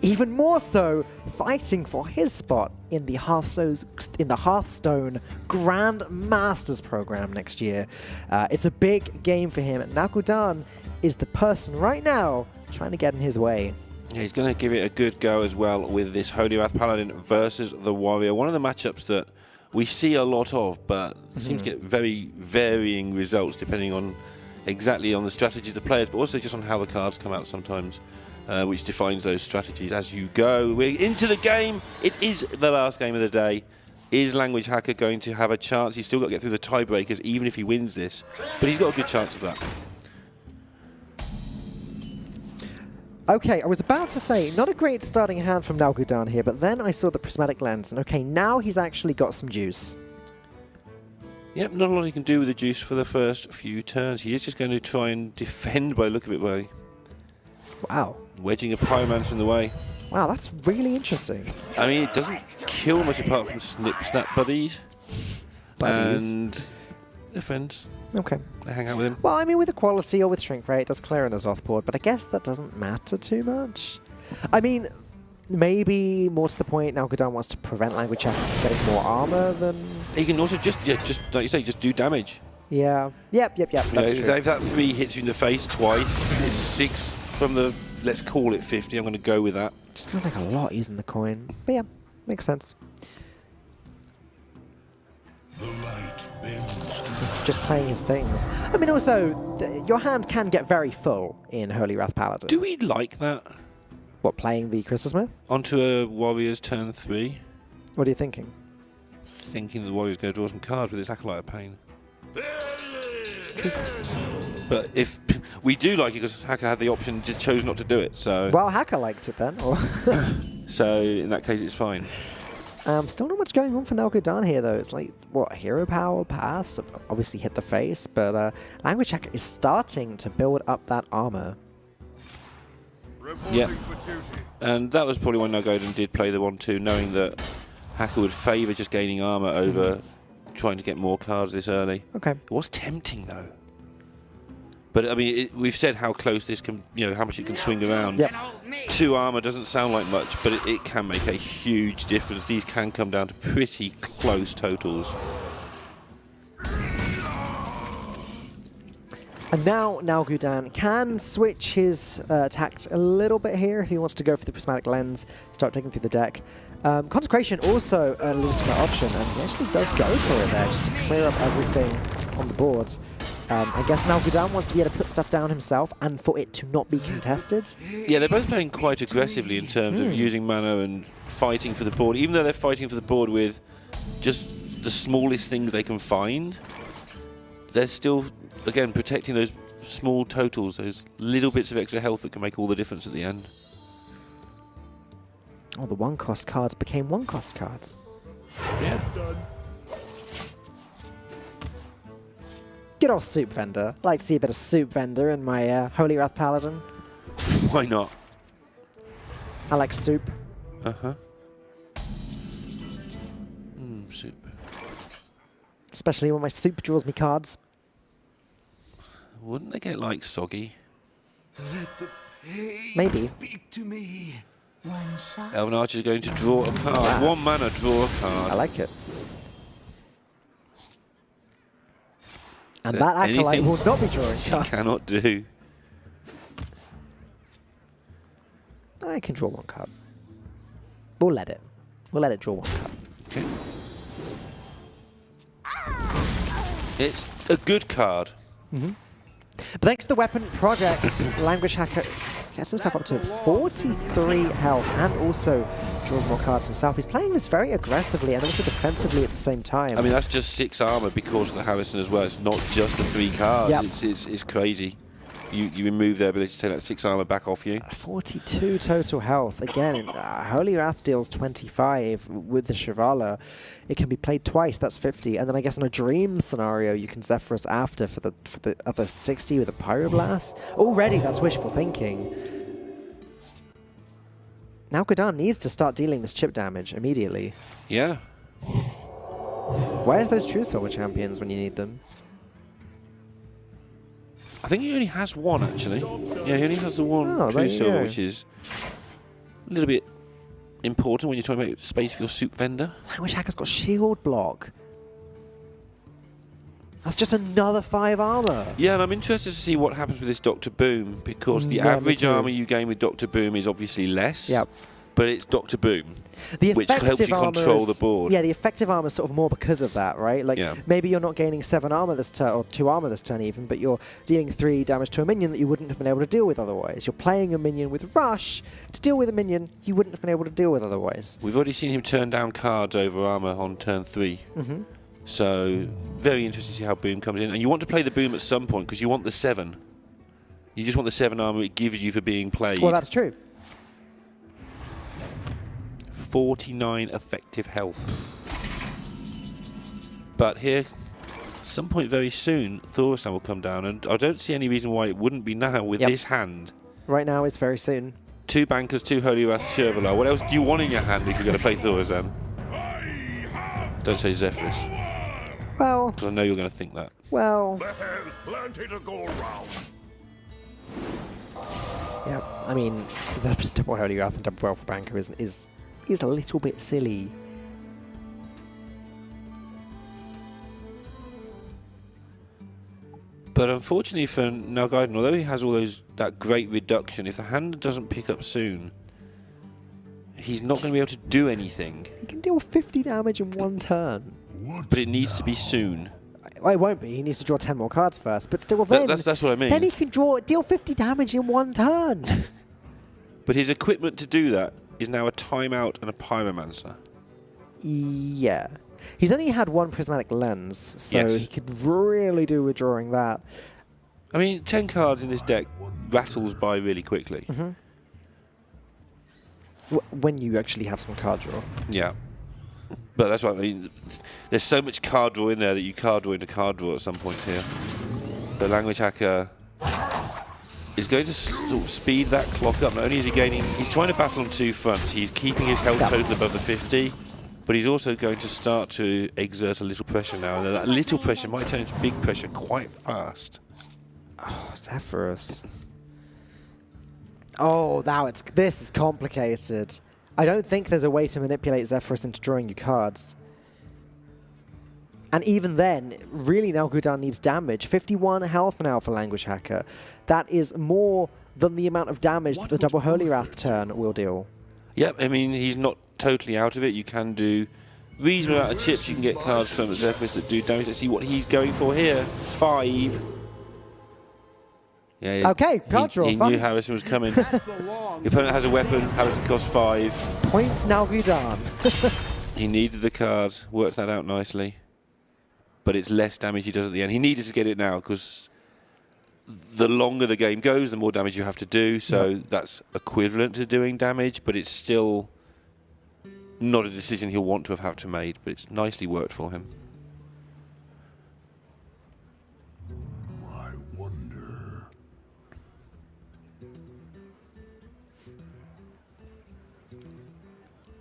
Speaker 1: even more so, fighting for his spot in the Hearthstone Grandmasters program next year. It's a big game for him, and Nalguidan is the person right now trying to get in his way.
Speaker 2: Yeah, he's going to give it a good go as well with this Holy Wrath Paladin versus the Warrior. One of the matchups that we see a lot of, but seem to get very varying results depending on exactly on the strategies of the players, but also just on how the cards come out sometimes, which defines those strategies as you go. We're into the game. It is the last game of the day. Is lnguagehackr going to have a chance? He's still got to get through the tiebreakers, even if he wins this, but he's got a good chance of that.
Speaker 1: Okay, I was about to say, not a great starting hand from Nalguidan here, but then I saw the prismatic lens, and okay, now he's actually got some juice.
Speaker 2: Yep, not a lot he can do with the juice for the first few turns. He is just going to try and defend by the look of it, Barry.
Speaker 1: Wow.
Speaker 2: Wedging a Pyromancer in the way.
Speaker 1: Wow, that's really interesting.
Speaker 2: I mean, it doesn't kill much apart from snap buddies. And their friends.
Speaker 1: Okay.
Speaker 2: They hang out with him.
Speaker 1: Well, I mean, with equality or with shrink rate, it does clear an Azoth board, but I guess that doesn't matter too much. I mean, maybe more to the point, Nalguidan wants to prevent lnguagehackr from getting more armor than...
Speaker 2: You can also just like you say, just do damage.
Speaker 1: Yeah. Yep. That's true.
Speaker 2: If that 3 hits you in the face twice, it's 6 from the, let's call it 50. I'm going to go with that.
Speaker 1: Just feels like a lot using the coin. But yeah, makes sense.
Speaker 3: The light bends to the
Speaker 1: Just playing his things. I mean, also, your hand can get very full in Holy Wrath Paladin.
Speaker 2: Do we like that?
Speaker 1: What, playing the Crystal Smith?
Speaker 2: Onto a Warrior's turn 3.
Speaker 1: What are you thinking?
Speaker 2: Thinking the Warrior's going to draw some cards with its Acolyte of Pain. But if we do like it because Hacker had the option, just chose not to do it. So
Speaker 1: Well, Hacker liked it then. Or
Speaker 2: so in that case, it's fine.
Speaker 1: Still not much going on for Nalguidan here, though. It's like, what, hero power, pass? Obviously hit the face, but lnguagehackr is starting to build up that armor.
Speaker 2: Yeah. And that was probably when Nalguidan did play the 1-2, knowing that Hacker would favour just gaining armor over trying to get more cards this early.
Speaker 1: Okay.
Speaker 2: It was tempting, though. But, I mean, we've said how close this can, how much it can swing around.
Speaker 1: Yep.
Speaker 2: 2 armor doesn't sound like much, but it can make a huge difference. These can come down to pretty close totals.
Speaker 1: And now Nalguidan can switch his tact a little bit here if he wants to go for the Prismatic Lens, start taking through the deck. Consecration also a legitimate option, and he actually does go for it there just to clear up everything on the board. I guess Nalguidan wants to be able to put stuff down himself and for it to not be contested.
Speaker 2: Yeah, they're both playing quite aggressively in terms of using mana and fighting for the board. Even though they're fighting for the board with just the smallest things they can find, they're still, again, protecting those small totals, those little bits of extra health that can make all the difference at the end.
Speaker 1: Oh, the 1-cost cards became 1-cost cards.
Speaker 2: Yeah.
Speaker 1: Good old Soup Vendor. Like to see a bit of Soup Vendor in my Holy Wrath Paladin.
Speaker 2: Why not?
Speaker 1: I like soup.
Speaker 2: Uh-huh. Soup.
Speaker 1: Especially when my soup draws me cards.
Speaker 2: Wouldn't they get, like, soggy?
Speaker 3: Let the pain
Speaker 1: Maybe.
Speaker 3: speak to me.
Speaker 4: One shot.
Speaker 2: Elven Archer is going to draw a card.
Speaker 1: Wow.
Speaker 2: 1 mana, draw a card.
Speaker 1: I like it. And
Speaker 2: Is there
Speaker 1: that Acolyte
Speaker 2: anything
Speaker 1: will not be drawing
Speaker 2: She
Speaker 1: cards.
Speaker 2: cannot do.
Speaker 1: I can draw 1 card. We'll let it. We'll let it draw 1 card.
Speaker 2: Okay. It's a good card.
Speaker 1: But thanks to the weapon project, lnguagehackr gets himself up to 43 health and also draws more cards himself. He's playing this very aggressively and also defensively at the same time.
Speaker 2: I mean, that's just 6 armor because of the Harrison as well. It's not just the 3 cards.
Speaker 1: Yep.
Speaker 2: It's crazy. You remove their ability to take that 6 armor back off you.
Speaker 1: 42 total health. Again, Holy Wrath deals 25 with the Shivala. It can be played twice, that's 50. And then I guess in a dream scenario, you can Zephyrus after for the other 60 with a Pyroblast. Already, that's wishful thinking. Nalguidan needs to start dealing this chip damage immediately.
Speaker 2: Yeah.
Speaker 1: Where's those True Silver champions when you need them?
Speaker 2: I think he only has 1, actually. Yeah, he only has the 1
Speaker 1: Oh, there
Speaker 2: True
Speaker 1: you
Speaker 2: Silver,
Speaker 1: go.
Speaker 2: which is a little bit important when you're talking about space for your Soup Vendor.
Speaker 1: lnguagehackr's got Shield Block. That's just another 5 armor.
Speaker 2: Yeah, and I'm interested to see what happens with this Dr. Boom, because the
Speaker 1: Yeah, me
Speaker 2: average
Speaker 1: too.
Speaker 2: armor you gain with Dr. Boom is obviously less.
Speaker 1: Yep.
Speaker 2: But it's Dr. Boom,
Speaker 1: The
Speaker 2: which helps
Speaker 1: effective
Speaker 2: you
Speaker 1: armor
Speaker 2: control
Speaker 1: is-
Speaker 2: the board.
Speaker 1: Yeah, the effective armor is sort of more because of that, right? Like,
Speaker 2: Yeah.
Speaker 1: maybe you're not gaining 7 armor this turn, or 2 armor this turn even, but you're dealing 3 damage to a minion that you wouldn't have been able to deal with otherwise. You're playing a minion with Rush to deal with a minion you wouldn't have been able to deal with otherwise.
Speaker 2: We've already seen him turn down cards over armor on turn 3.
Speaker 1: Mm-hmm.
Speaker 2: So, very interesting to see how Boom comes in. And you want to play the Boom at some point, because you want the 7. You just want the 7 armor it gives you for being played.
Speaker 1: Well, that's true.
Speaker 2: 49 effective health. But here, some point very soon, Thorstein will come down, and I don't see any reason why it wouldn't be now with
Speaker 1: Yep.
Speaker 2: this hand.
Speaker 1: right now is very soon.
Speaker 2: 2 bankers, 2 Holy Wrath, Chevrolet. What else do you want in your hand if you're going to play Thorazan? Don't say Zephyrus,
Speaker 1: Well,
Speaker 2: because I know you're going to think that.
Speaker 1: well,
Speaker 3: There's plenty to go around.
Speaker 1: yeah. I mean, the double Holy Wrath and double Wealth Banker is a little bit silly.
Speaker 2: But unfortunately for Nalguidan, although he has all that great reduction, if the hand doesn't pick up soon, he's not going to be able to do anything.
Speaker 1: He can deal 50 damage in 1 turn.
Speaker 2: But it needs to be soon.
Speaker 1: Well, it won't be. He needs to draw 10 more cards first. But still, then
Speaker 2: That's what I mean.
Speaker 1: Then he can deal 50 damage in 1 turn.
Speaker 2: But his equipment to do that is now a timeout and a pyromancer.
Speaker 1: Yeah. He's only had 1 prismatic lens, so
Speaker 2: Yes.
Speaker 1: he could really do with drawing that.
Speaker 2: I mean, 10 cards in this deck rattles by really quickly.
Speaker 1: When you actually have some card draw.
Speaker 2: Yeah. But that's what I mean. There's so much card draw in there that you card draw into card draw at some points here. The Language Hacker is going to sort of speed that clock up. Not only is he gaining, he's trying to battle on 2 fronts. He's keeping his health total above the 50, but he's also going to start to exert a little pressure now. And that little pressure might turn into big pressure quite fast.
Speaker 1: Oh, Zephyrus. Oh, now this is complicated. I don't think there's a way to manipulate Zephyrus into drawing you cards. And even then, really Nalguidan needs damage. 51 health now for Language Hacker. That is more than the amount of damage that the double Holy Wrath turn will deal.
Speaker 2: Yep, I mean, he's not totally out of it. You can do reasonable amount of chips. You can get cards from Zephyrus that do damage. Let's see what he's going for here. 5. Yeah,
Speaker 1: Okay, card draw,
Speaker 2: he
Speaker 1: fun.
Speaker 2: knew Harrison was coming. The opponent has a weapon. Harrison costs 5.
Speaker 1: Points Nalguidan.
Speaker 2: He needed the card. Worked that out nicely. But it's less damage he does at the end. He needed to get it now because the longer the game goes, the more damage you have to do. So that's equivalent to doing damage, but it's still not a decision he'll want to have had to made. But it's nicely worked for him.
Speaker 3: I wonder.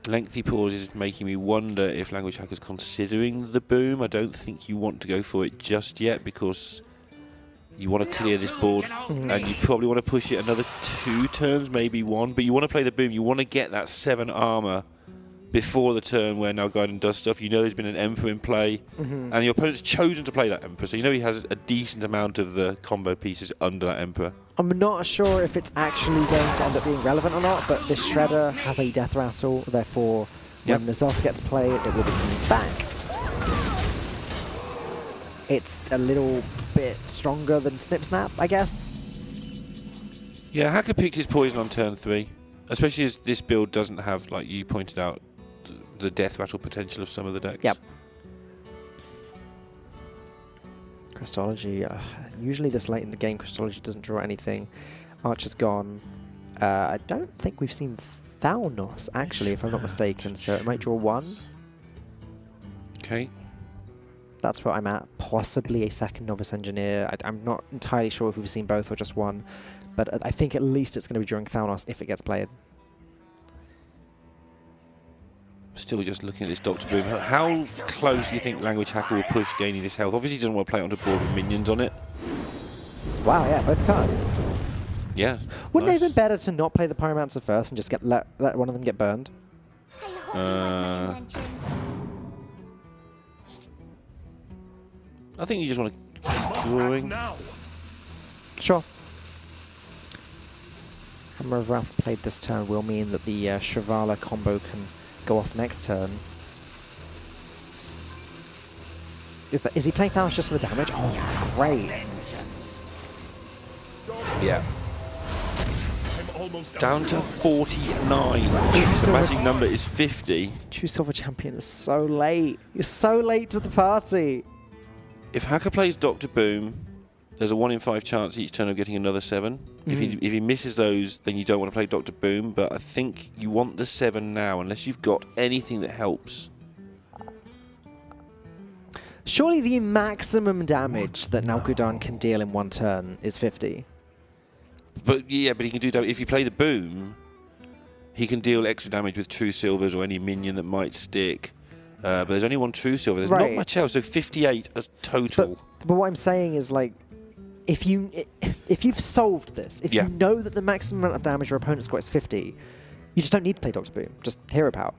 Speaker 2: Lengthy pause is making me wonder if Language Hacker's considering the boom. I don't think you want to go for it just yet because you want to clear this board and you probably want to push it another 2 turns, maybe 1. But you want to play the boom. You want to get that 7 armor before the turn where Nalguidan does stuff. You know there's been an Emperor in play and your opponent's chosen to play that Emperor. So you know he has a decent amount of the combo pieces under that Emperor.
Speaker 1: I'm not sure if it's actually going to end up being relevant or not, but this Shredder has a Death Rattle, therefore when the Zoth gets played, it will be coming back. It's a little bit stronger than Snip Snap, I guess.
Speaker 2: Yeah, Hacker picked his poison on turn 3, especially as this build doesn't have, like you pointed out, the death rattle potential of some of the decks.
Speaker 1: Yep. Christology. Usually this late in the game, Christology doesn't draw anything. Archer's gone. I don't think we've seen Thalnos, actually, if I'm not mistaken, so it might draw 1.
Speaker 2: Okay.
Speaker 1: That's what I'm at. Possibly a second Novice Engineer. I'm not entirely sure if we've seen both or just 1, but I think at least it's going to be drawing Thalnos if it gets played.
Speaker 2: Still just looking at this Dr. Boom. How close do you think Language Hacker will push gaining this health? Obviously he doesn't want to play it onto board with minions on it.
Speaker 1: Wow, yeah, both cards.
Speaker 2: Yeah.
Speaker 1: Wouldn't
Speaker 2: nice.
Speaker 1: it have been better to not play the Pyromancer first and just let one of them get burned?
Speaker 2: I think you just want to keep drawing.
Speaker 3: Now.
Speaker 1: Sure. Hammer of Wrath played this turn will mean that the Shivala combo can go off next turn. Is he playing Thanos just for the damage? Oh, great.
Speaker 2: Yeah.
Speaker 3: I'm almost
Speaker 2: Down to 49. The magic number is 50.
Speaker 1: True Silver Champion is so late. You're so late to the party.
Speaker 2: If Hacker plays Dr. Boom, there's a 1 in 5 chance each turn of getting another 7. If he misses those, then you don't want to play Dr. Boom, but I think you want the 7 now, unless you've got anything that helps.
Speaker 1: Surely the maximum damage that Nalguidan can deal in 1 turn is 50.
Speaker 2: But yeah, but he can do damage. If you play the boom, he can deal extra damage with true silvers or any minion that might stick. But there's only one true silver. There's not much else. So 58 total.
Speaker 1: But what I'm saying is, like, if you've solved this, if you know that the maximum amount of damage your opponent's got is 50, you just don't need to play Dr. Boom. Just hero power.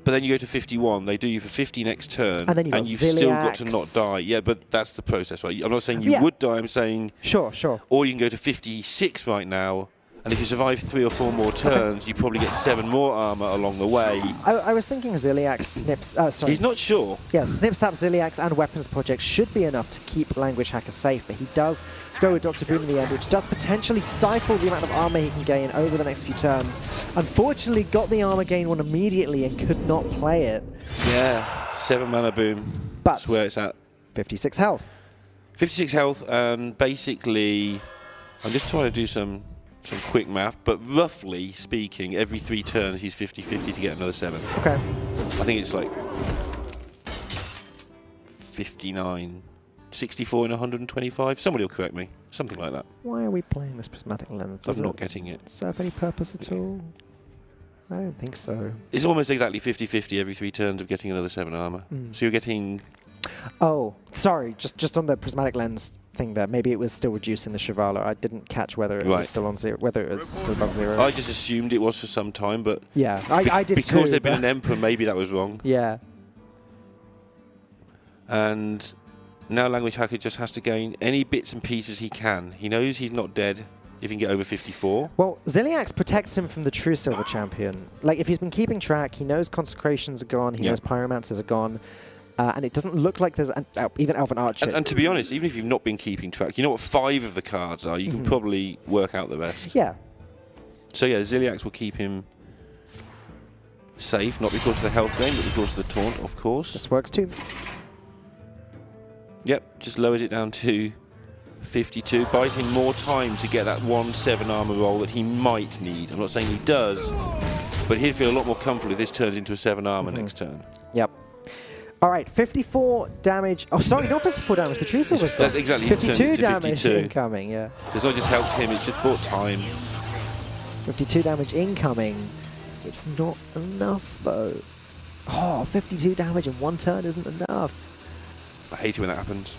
Speaker 2: But then you go to 51, they do you for 50 next turn,
Speaker 1: and then you've
Speaker 2: still got to not die. Yeah, but that's the process, right? I'm not saying you would die, I'm saying...
Speaker 1: Sure.
Speaker 2: Or you can go to 56 right now, and if you survive 3 or 4 more turns, you probably get 7 more armor along the way.
Speaker 1: I was thinking Ziliax snips... sorry.
Speaker 2: He's not sure.
Speaker 1: Yeah, Snip, Snap, Ziliax and Weapons Project should be enough to keep Language Hacker safe, but he does go with Dr. Boom in the end, which does potentially stifle the amount of armor he can gain over the next few turns. Unfortunately, got the armor gain one immediately and could not play it.
Speaker 2: Yeah, 7 mana boom.
Speaker 1: But
Speaker 2: that's where it's at.
Speaker 1: 56 health.
Speaker 2: 56 health, and basically, I'm just trying to do some quick math, but roughly speaking, every 3 turns he's 50-50 to get another 7.
Speaker 1: Okay.
Speaker 2: I think it's like 59, 64 and 125. Somebody will correct me. Something like that.
Speaker 1: Why are we playing this prismatic lens?
Speaker 2: I'm not getting it.
Speaker 1: Serve any purpose at all? I don't think so.
Speaker 2: It's almost exactly 50-50 every 3 turns of getting another 7 armor. So you're getting...
Speaker 1: Oh, sorry. Just on the prismatic lens thing there. Maybe it was still reducing the Shivala. I didn't catch whether it was still on 0, whether it was still above 0.
Speaker 2: I just assumed it was for some time, but...
Speaker 1: Yeah, I did too.
Speaker 2: Because there'd been an Emperor, maybe that was wrong.
Speaker 1: Yeah.
Speaker 2: And now Language Hacker just has to gain any bits and pieces he can. He knows he's not dead if he can get over 54.
Speaker 1: Well, Ziliax protects him from the true silver champion. Like, if he's been keeping track, he knows Consecrations are gone, he knows Pyromancers are gone. And it doesn't look like there's even Elven Archer.
Speaker 2: And to be honest, even if you've not been keeping track, you know what 5 of the cards are. You can probably work out the rest.
Speaker 1: Yeah.
Speaker 2: So yeah, Ziliax will keep him safe, not because of the health gain, but because of the taunt, of course.
Speaker 1: This works too.
Speaker 2: Yep, just lowers it down to 52. Buys him more time to get that 1/7 armor roll that he might need. I'm not saying he does, but he'd feel a lot more comfortable if this turns into a 7 armor next turn.
Speaker 1: Yep. All right, 54 damage. Oh, sorry, not 54 damage. The true silver's gone.
Speaker 2: That's exactly
Speaker 1: 52 damage incoming, yeah.
Speaker 2: So it's not just helped him, it's just bought time.
Speaker 1: 52 damage incoming. It's not enough, though. Oh, 52 damage in 1 turn isn't enough.
Speaker 2: I hate it when that happens.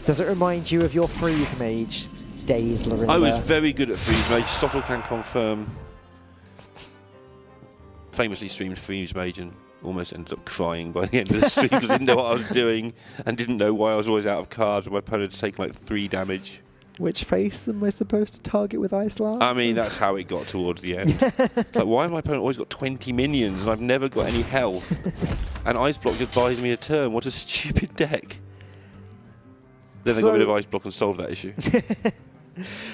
Speaker 1: Does it remind you of your Freeze Mage days, Lorinda?
Speaker 2: I was very good at Freeze Mage. Sottle can confirm. Famously streamed Freeze Mage and almost ended up crying by the end of the stream because I didn't know what I was doing and didn't know why I was always out of cards and my opponent had taken like 3 damage.
Speaker 1: Which face am I supposed to target with Ice Lance?
Speaker 2: I mean, that's how it got towards the end. Like, why has my opponent always got 20 minions and I've never got any health? And Ice Block just buys me a turn. What a stupid deck. Then they got rid of Ice Block and solved that issue.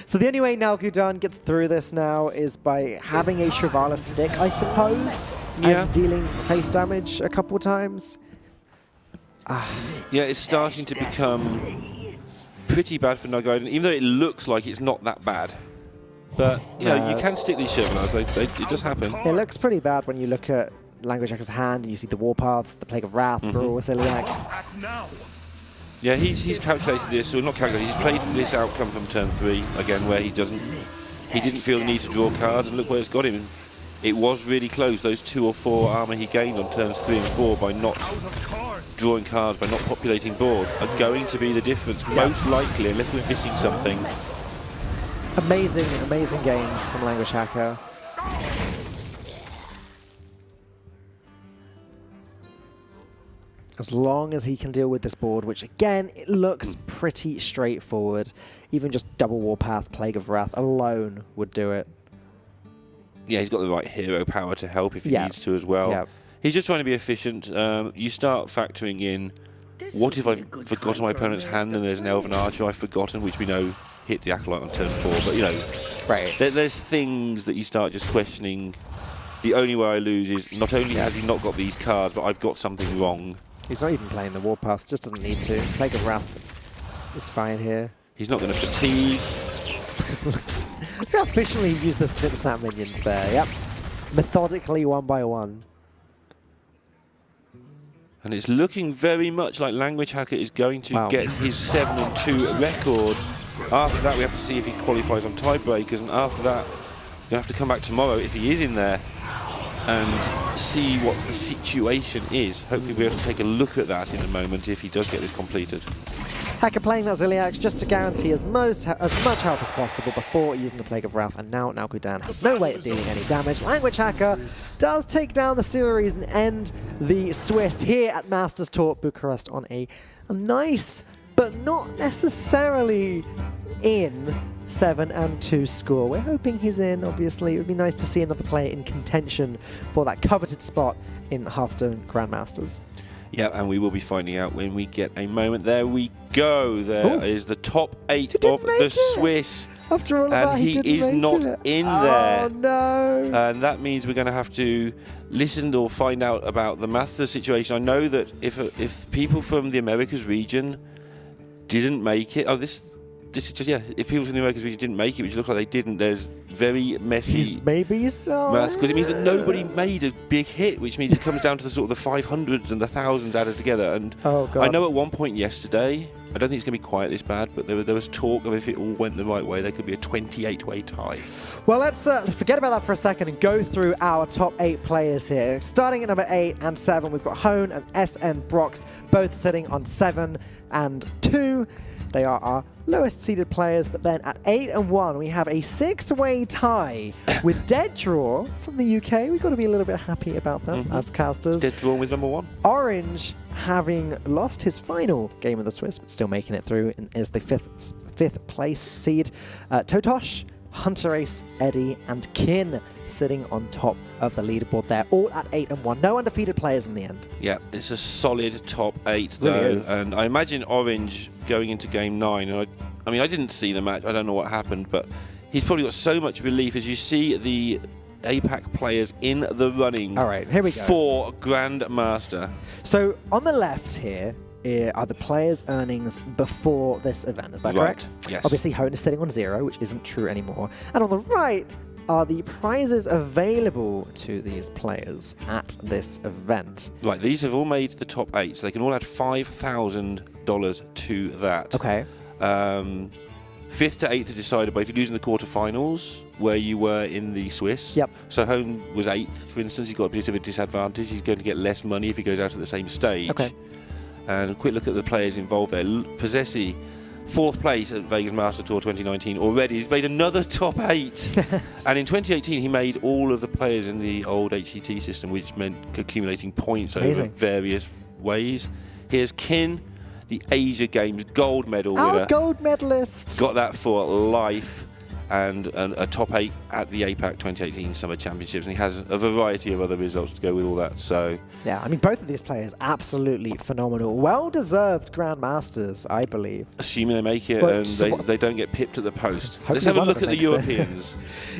Speaker 1: So the only way Nalguidan gets through this now is by having a Shivala stick, I suppose, and dealing face damage a couple times.
Speaker 2: Yeah, it's starting to become pretty bad for Nalguidan, even though it looks like it's not that bad. But you know, you can stick these Shivalas. It does happen.
Speaker 1: It looks pretty bad when you look at Language Hacker's hand and you see the Warpaths, the Plague of Wrath, Brawl, Ziliax.
Speaker 2: Yeah, he's calculated this, or not calculated, he's played this outcome from turn 3, again, where he didn't feel the need to draw cards, and look where it's got him. It was really close, those 2 or 4 armor he gained on turns 3 and 4 by not drawing cards, by not populating board, are going to be the difference, most likely, unless we're missing something.
Speaker 1: Amazing, amazing game from Language Hacker. As long as he can deal with this board, which again, it looks pretty straightforward. Even just double Warpath, Plague of Wrath alone would do it.
Speaker 2: Yeah, he's got the right hero power to help if he needs to as well.
Speaker 1: Yeah.
Speaker 2: He's just trying to be efficient. You start factoring in, what if I've forgotten my opponent's hand and there's an Elven Archer I've forgotten, which we know hit the Acolyte on turn 4. But, you know, there's things that you start just questioning. The only way I lose is not only has he not got these cards, but I've got something wrong.
Speaker 1: He's not even playing the Warpath, just doesn't need to. Plague of Wrath is fine here.
Speaker 2: He's not going to fatigue.
Speaker 1: Look how efficiently he used the Snip Snap minions there, yep. Methodically, 1 by 1.
Speaker 2: And it's looking very much like Language Hacker is going to get his 7-2 record After that, we have to see if he qualifies on tiebreakers, and after that, we'll have to come back tomorrow if he is in there and see what the situation is. Hopefully we'll be able to take a look at that in a moment if he does get this completed.
Speaker 1: Hacker playing that Ziliax just to guarantee as much health as possible before using the Plague of Wrath, and now Nalguidan has no way of dealing any damage. lnguagehackr does take down the series and end the Swiss here at Masters Tour Bucharest on a nice, but not necessarily in 7-2 score. We're hoping he's in, obviously. It would be nice to see another player in contention for that coveted spot in Hearthstone Grandmasters.
Speaker 2: Yeah, and we will be finding out when we get a moment. There we go. There is the top 8 of the Swiss.
Speaker 1: After all of that,
Speaker 2: he is not in there.
Speaker 1: Oh, no.
Speaker 2: And that means we're going to have to listen or find out about the Masters situation. I know that if people from the Americas region didn't make it, this is just, if people from the Americas region didn't make it, which looks like they didn't, there's very messy
Speaker 1: maybe so.
Speaker 2: because it means that nobody made a big hit, which means it comes down to the sort of the 500s and the 1000s added together. And I know at one point yesterday, I don't think it's going to be quite this bad, but there was talk of if it all went the right way, there could be a 28-way tie.
Speaker 1: Well, let's forget about that for a second and go through our top 8 players here. Starting at number 8 and 7, we've got Hone and SN Brox, both sitting on 7 and 2. They are our lowest seeded players, but then at 8 and 1, we have a 6-way tie with Dead Draw from the UK. We've got to be a little bit happy about that as casters.
Speaker 2: Dead Draw with number 1.
Speaker 1: Orange, having lost his final game of the Swiss, but still making it through, is the fifth place seed. Totosh, Hunter Ace, Eddie, and Kin sitting on top of the leaderboard there, all at 8 and 1. No undefeated players in the end.
Speaker 2: Yeah, it's a solid top 8 though,
Speaker 1: really is.
Speaker 2: And I imagine Orange going into game 9. And I mean, I didn't see the match. I don't know what happened, but he's probably got so much relief as you see the APAC players in the running.
Speaker 1: All right, here we go.
Speaker 2: For Grandmaster.
Speaker 1: So on the left here are the players' earnings before this event. Is that correct?
Speaker 2: Yes.
Speaker 1: Obviously, Hone is sitting on 0, which isn't true anymore. And on the right are the prizes available to these players at this event.
Speaker 2: Right, these have all made the top 8, so they can all add $5,000 to that.
Speaker 1: Okay.
Speaker 2: 5th to 8th are decided by if you lose in the quarterfinals, where you were in the Swiss.
Speaker 1: Yep.
Speaker 2: So Hone was 8th, for instance. He's got a bit of a disadvantage. He's going to get less money if he goes out at the same stage.
Speaker 1: Okay.
Speaker 2: And a quick look at the players involved there. Possessi, 4th place at Vegas Master Tour 2019 already. He's made another top 8. And in 2018, he made all of the players in the old HCT system, which meant accumulating points over various ways. Here's Kin, the Asia Games gold medal winner.
Speaker 1: Our gold medalist.
Speaker 2: Got that for life. And a top 8 at the APAC 2018 Summer Championships, and he has a variety of other results to go with all that. So
Speaker 1: yeah, I mean, both of these players absolutely phenomenal, well-deserved Grandmasters, I believe.
Speaker 2: Assuming they make it, and they don't get pipped at the post. Let's have a look at the Europeans.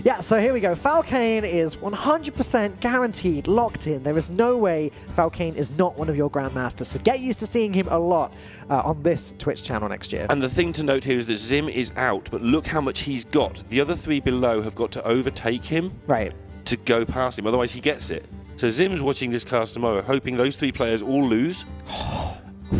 Speaker 1: Yeah, so here we go. Falcane is 100% guaranteed, locked in. There is no way Falcane is not one of your Grandmasters. So get used to seeing him a lot on this Twitch channel next year.
Speaker 2: And the thing to note here is that Zim is out, but look how much he's got. The other 3 below have got to overtake him to go past him, otherwise he gets it. So Zim's watching this cast tomorrow, hoping those 3 players all lose.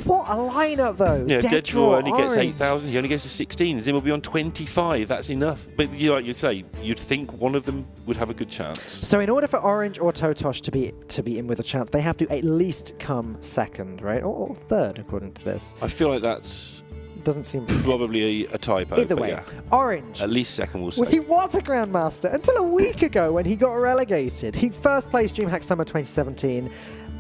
Speaker 1: What a lineup, though.
Speaker 2: Yeah, Dead Draw only gets
Speaker 1: Orange.
Speaker 2: 8,000. He only gets to 16. Zim will be on 25. That's enough. But like you say, you'd think one of them would have a good chance.
Speaker 1: So in order for Orange or Totosh to be in with a chance, they have to at least come 2nd, right? Or 3rd, according to this.
Speaker 2: I feel like that's
Speaker 1: doesn't seem
Speaker 2: probably a typo.
Speaker 1: Either way,
Speaker 2: yeah.
Speaker 1: Orange.
Speaker 2: At least 2nd, we'll say.
Speaker 1: Well, he was a Grandmaster until a week ago when he got relegated. He first placed DreamHack Summer 2017.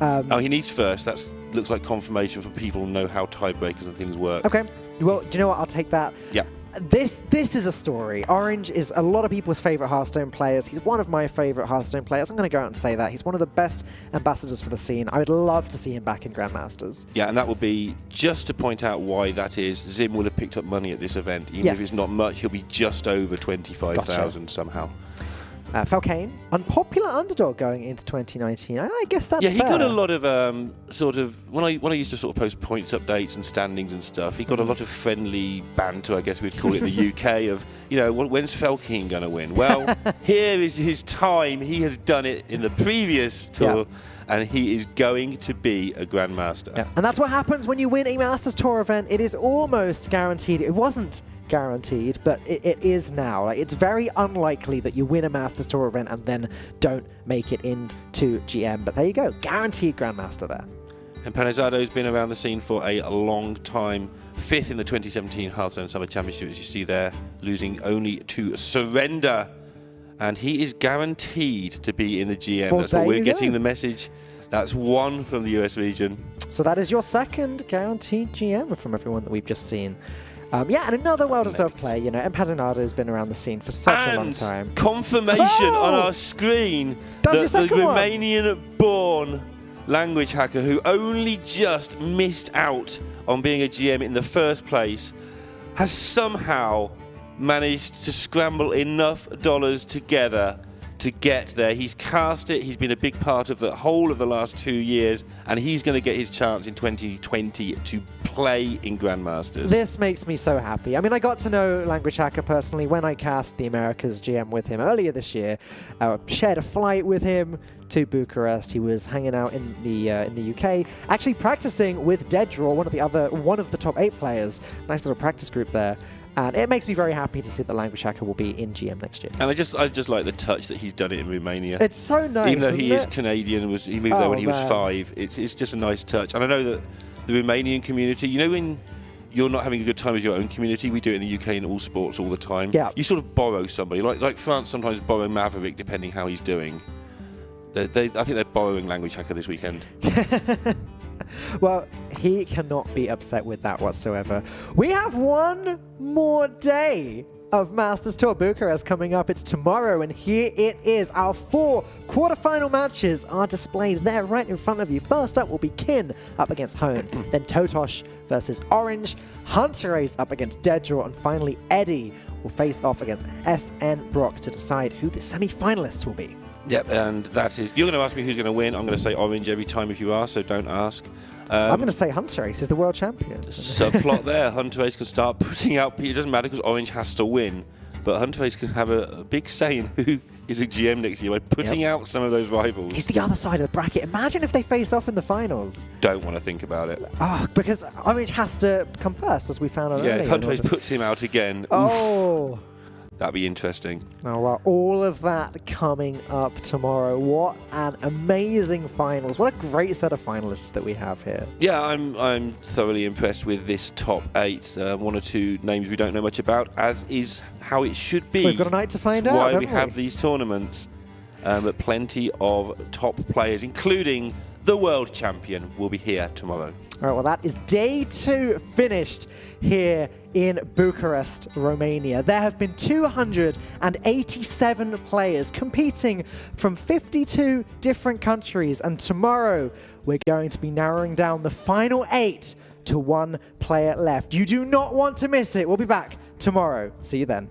Speaker 2: Oh, he needs 1st. That looks like confirmation for people who know how tiebreakers and things work.
Speaker 1: Okay. Well, do you know what? I'll take that.
Speaker 2: Yeah.
Speaker 1: This is a story. Orange is a lot of people's favourite Hearthstone players. He's one of my favourite Hearthstone players. I'm going to go out and say that. He's one of the best ambassadors for the scene. I would love to see him back in Grandmasters.
Speaker 2: Yeah, and that would be, just to point out why that is, Zim will have picked up money at this event. Even if it's not much, he'll be just over 25,000 somehow.
Speaker 1: Falcane, unpopular underdog going into 2019. I guess that's
Speaker 2: fair. Got a lot of when I used to sort of post points updates and standings and stuff, he got a lot of friendly banter, I guess we'd call it in the UK, of, you know, when's Falcane going to win? Well, here is his time. He has done it in the previous tour. And he is going to be a Grandmaster.
Speaker 1: Yeah. And that's what happens when you win a Masters Tour event. It is almost guaranteed. It wasn't guaranteed, but it is now. Like, it's very unlikely that you win a Masters Tour event and then don't make it into GM. But there you go, guaranteed Grandmaster there.
Speaker 2: And Panizado's been around the scene for a long time. 5th in the 2017 Hearthstone Summer Championship, as you see there, losing only to Surrender. And he is guaranteed to be in the GM.
Speaker 1: Well,
Speaker 2: that's what we're getting the message. That's one from the US region.
Speaker 1: So that is your second guaranteed GM from everyone that we've just seen. Yeah, and another well-deserved player, you know, Empadinado's been around the scene for such a long time.
Speaker 2: Confirmation on our screen that the Romanian-born language hacker who only just missed out on being a GM in the first place has somehow managed to scramble enough dollars together to get there. He's cast it. He's been a big part of the whole of the last 2 years, and he's going to get his chance in 2020 to play in Grandmasters.
Speaker 1: This makes me so happy. I mean, I got to know Language Hacker personally when I cast the Americas GM with him earlier this year. Shared a flight with him to Bucharest. He was hanging out in the UK, actually practicing with Deadraw, one of the top 8 players. Nice little practice group there. And it makes me very happy to see that Language Hacker will be in GM next year.
Speaker 2: And I just like the touch that he's done it in Romania.
Speaker 1: It's so nice.
Speaker 2: Even though he is Canadian, he moved there when he was 5. It's just a nice touch. And I know that the Romanian community, you know, when you're not having a good time with your own community, we do it in the UK in all sports all the time.
Speaker 1: Yeah.
Speaker 2: You sort of borrow somebody, like France sometimes borrow Maverick depending how he's doing. I think they're borrowing Language Hacker this weekend.
Speaker 1: Well, he cannot be upset with that whatsoever. We have one more day of Masters Tour Bucharest coming up. It's tomorrow, and here it is. Our 4 quarterfinal matches are displayed there right in front of you. First up will be Kin up against Hone, then Totosh versus Orange, Hunter Ace up against Deadraw, and finally Eddie will face off against SN Brox to decide who the semi-finalists will be.
Speaker 2: Yep, and that is... You're going to ask me who's going to win. I'm going to say Orange every time if you ask, so don't ask.
Speaker 1: I'm going to say Hunter Ace is the world champion.
Speaker 2: Subplot there. Hunter Ace can start putting out... It doesn't matter because Orange has to win, but Hunter Ace can have a big say in who is a GM next year by putting out some of those rivals.
Speaker 1: He's the other side of the bracket. Imagine if they face off in the finals.
Speaker 2: Don't want to think about it.
Speaker 1: Oh, because Orange has to come first, as we found out earlier.
Speaker 2: Yeah, if Hunter Ace puts him out again...
Speaker 1: Oh...
Speaker 2: Oof. That'd be interesting.
Speaker 1: Oh, well, all of that coming up tomorrow. What an amazing finals. What a great set of finalists that we have here.
Speaker 2: Yeah, I'm thoroughly impressed with this top 8. 1 or 2 names we don't know much about, as is how it should be.
Speaker 1: We've got a night to find out,
Speaker 2: why we have these tournaments. But plenty of top players, including the world champion, will be here tomorrow.
Speaker 1: All right, well, that is day 2 finished here in Bucharest, Romania. There have been 287 players competing from 52 different countries, and tomorrow we're going to be narrowing down the final 8 to 1 player left. You do not want to miss it. We'll be back tomorrow. See you then.